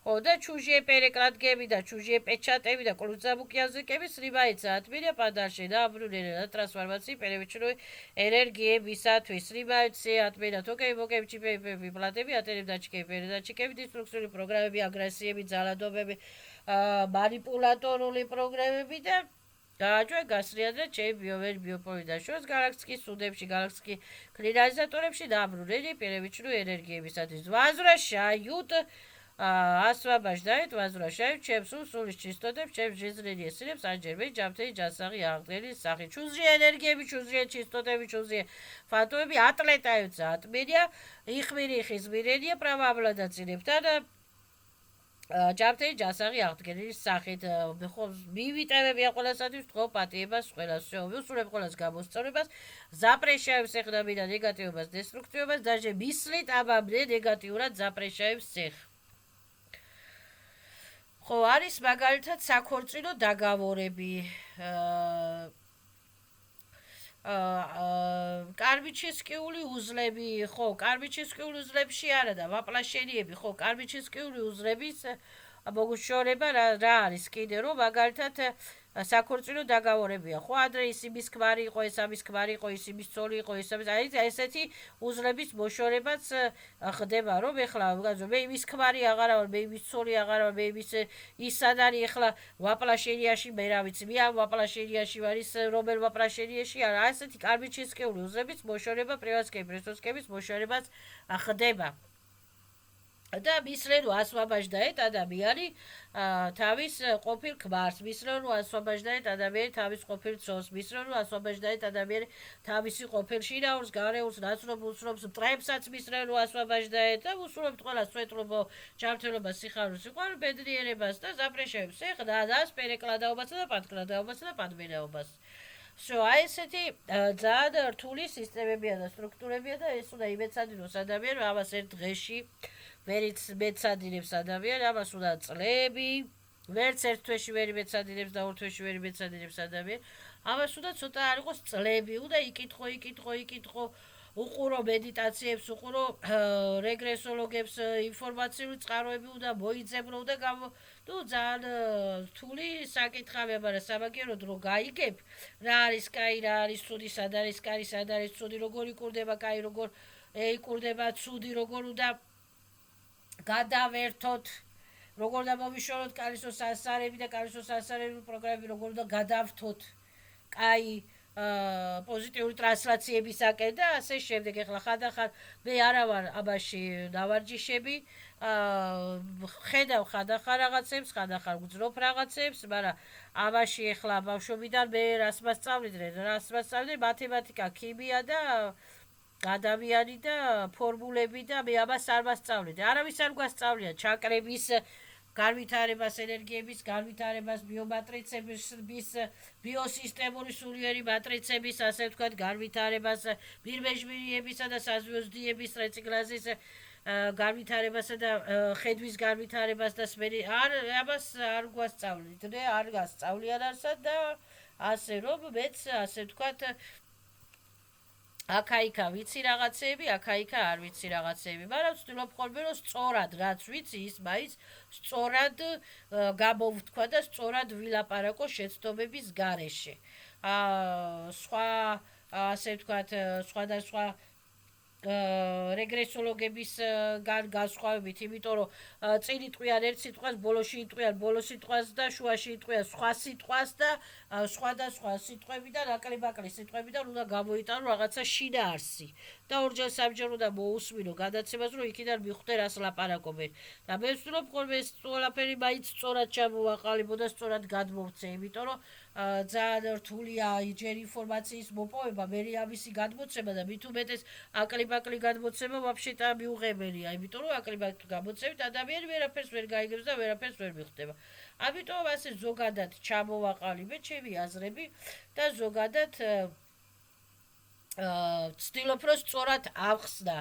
და чужие перекладки და чужие печатები და კრუზაბუკი языкები სრიბაიც ატმირია პადარში და აბრუნებენ ტრანსფორმაციის პერევიჩნური ენერგიებისათვის სრიბაიც ატმირა თოკები მოკები ჩიპები პლატები ატენებ დაჩქები პერედაჩქები დისტრუქციული პროგრამები აგრესიები ძალადობები манипуляტორული პროგრამები და გააჩვენ გასრიადრე ჩემპიონი ბიოპოლიდან შორს გალაქტიკის სუდებში გალაქტიკის კლინიზატორებში და აბრუნებენ პერევიჩნური ენერგიებისათვის возвращают освобождает, возвращает ჩემს სულის чистотებს, ჩემს жизненные силებს, ანჯერმენ ჯამთელი ჯანსაღი აღდგენის სახით. Чужие ენერგიები, чужие чистотები, чужие фантомები ატლეტაებს ატმენია, იხმირიხის მირენია правообладателებთან ჯამთელი ჯანსაღი აღდგენის სახით. მივიტევებია ყველასათვის თქო პატიებას ყველას, ვუსურებ ყველას გამოსწორებას, запрещаем სეხნამიდან ნეგატივობას, დესტრუქციობას, даже მისლით ამამდე ნეგატიურად запрещаем სეხ. ხო არის მაგალითად საქორწინო დაგավորები კარმიჩისკიული უზლები ხო კარმიჩისკიული უზლებში არა და ვაპლაშენიები ხო კარმიჩისკიული უზლების მოგუშორება რა არის კიდე რომ მაგალითად საქორწინო დაგավորებია ხო ადრე ის იმის ქმარი იყო ეს ამის ქმარი იყო ის იმის ცოლი იყო ეს ამის აი ესეთი უზლების მოშორებაც ხდება რომ ეხლა მე იმის ქმარი აღარა ვარ მე იმის ცოლი აღარა ვარ მე იმის ის სად არის ეხლა ვაპლაშენიაში მე რა ვიცი მე ამ ვაპლაშენიაში ვარ ის რომელ ვაპლაშენიაში არა ესეთი კარმიჩისკიული უზლების მოშორება პრივატსკების მოშორებაც ხდება და მისლენ ასვაბაჟდაეთ ადამიანი თავის ყოფილ ქმარს მისლენ ასვაბაჟდაეთ ადამიანი თავის ყოფილ ცოლს მისლენ ასვაბაჟდაეთ ადამიანი თავისი ყოფილ შინაურს გარეულს ნაცნობ უცნობს მტრებსაც მისლენ ასვაბაჟდაეთ და უსურვებთ ყველა სვეტლობო ჯანმრთელობას სიხარულს სიყვარულ ბედნიერებას და запрещаებს ეხდას პერეკლადაობასა და პატკლადაობასა და პატმენაობას აი ესეთი ძალიან რთული სისტემებია და სტრუქტურებია და ეს უნდა იმეცადინოს ადამიანს ამას ერთ დღეში ვერიც მეცადინებს ადამიანი, ამას უნდა წლები, ვერც ერთ თვეში ვერ მეცადინებს და ორ თვეში ვერ მეცადინებს ადამიანი, ამას უნდა ცოტა არ იყოს წლები, უნდა იკითხო, უყურო მედიტაციებს, უყურო რეგრესოლოგებს, ინფორმაციული წყაროები უნდა მოიძებნო და ძალიან რთული საკითხია, მაგრამ სამაგიეროდ რომ გაიგებ, რა არის კაი, რა არის ცუდი, სად არის კაი, სად არის ცუდი, როგორ იკურდება კაი, როგორ იკურდება ცუდი, როგორ უნდა გადავერთოთ როგორ და მომიშოროთ კალისოს ასარები და კალისოს ასარების პროგრამები როგორ უნდა გადავრთოთ კაი პოზიტიური ტრანსლაციებისაკენ და ასე შემდეგ ეხლა ხანდახან მე არა ვარ ამაში დავარჯიშები ხედავ ხანდახან რაღაცებს ხანდახან გძნობ რაღაცებს მაგრამ ამაში ეხლა ბავშვობიდან მე რას მასწავლდნენ მათემატიკა ქიმია და ადამიანი და ფორმულები და მე ამას არ მასწავლეთ. არავის არ გვასწავლია ჩაკრების განვითარებას, ენერგიების განვითარებას, ბიომატრიცების, ბიოსისტემური სულიერი მატრიცების, ასე ვთქვათ, განვითარებას, მირმეჟმირიებისა და საზვიოსდიების რეციკლაჟის განვითარებასა და ხედვის განვითარებას და ამას არ გვასწავლით. არ გასწავლიან არსად და ასე რომ მეც ასე ვთქვათ აქა-იქა ვიცი რაღაცები, აქა-იქა არ ვიცი რაღაცები, მაგრამ ვცდილობ ხოლმე რომ სწორად რაც ვიცი, ის მაინც სწორად გამოვთქვა და სწორად ვილაპარაკო შეცდომების გარეშე. სხვა ასე ვთქვათ, სხვადასხვა რეგრესოლოგების განსხვავებით, იმიტომ რომ წინ იტყვიან ერთ სიტყვას, ბოლოში იტყვიან ბოლოს სიტყვას და შუაში იტყვიან სხვა სიტყვას და სხვადასხვა სიტყვებიდან აკლი-ბაკლი სიტყვებიდან უნდა გამოიტანო რაღაცა შინაარსი და ორჯერ სამჯერ უნდა მოусმინო გადაცემას რომ იქიდან მიხვდე რას ლაპარაკობენ და მე ვცდილობ ხოლმე ეს ყველაფერი მაინც სწორად ჩამოვაყალიბო და სწორად გადმოვცე, იმიტომ რომ ძალიან რთულია ჯერ ინფორმაციის მოპოვება, მე ამისი გადმოცემა და მით უმეტეს აკლი-ბაკლი გადმოცემა ვაფშეტა მიუღებელია, იმიტომ რომ აკლი-ბაკლი გადმოცემით ადამიანი ვერაფერს ვერ გაიგებს და ვერაფერს ვერ მიხვდება. ამიტომ ასე ზოგადად ჩამოვაყალიბე ჩემი აზრები და ზოგადად ვცდილობ რომ სწორად ავხსნა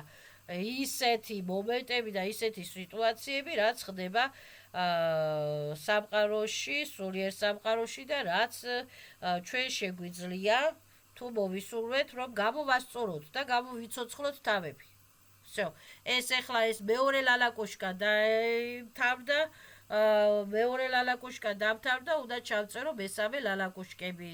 ისეთი მომენტები და ისეთი სიტუაციები, რაც ხდება სამყაროში, სულიერ სამყაროში და რაც ჩვენ შეგვიძლია თუ მოვისურვეთ, რომ გამოვასწოროთ და გამოვიცოცხლოთ თავები. всё. ეს ახლა ეს მეორე ლალაკოშკა დამთავრდა, მეორე ლალაკოშკა დამთავრდა, უნდა ჩავწერო მესამე ლალაკოშკები.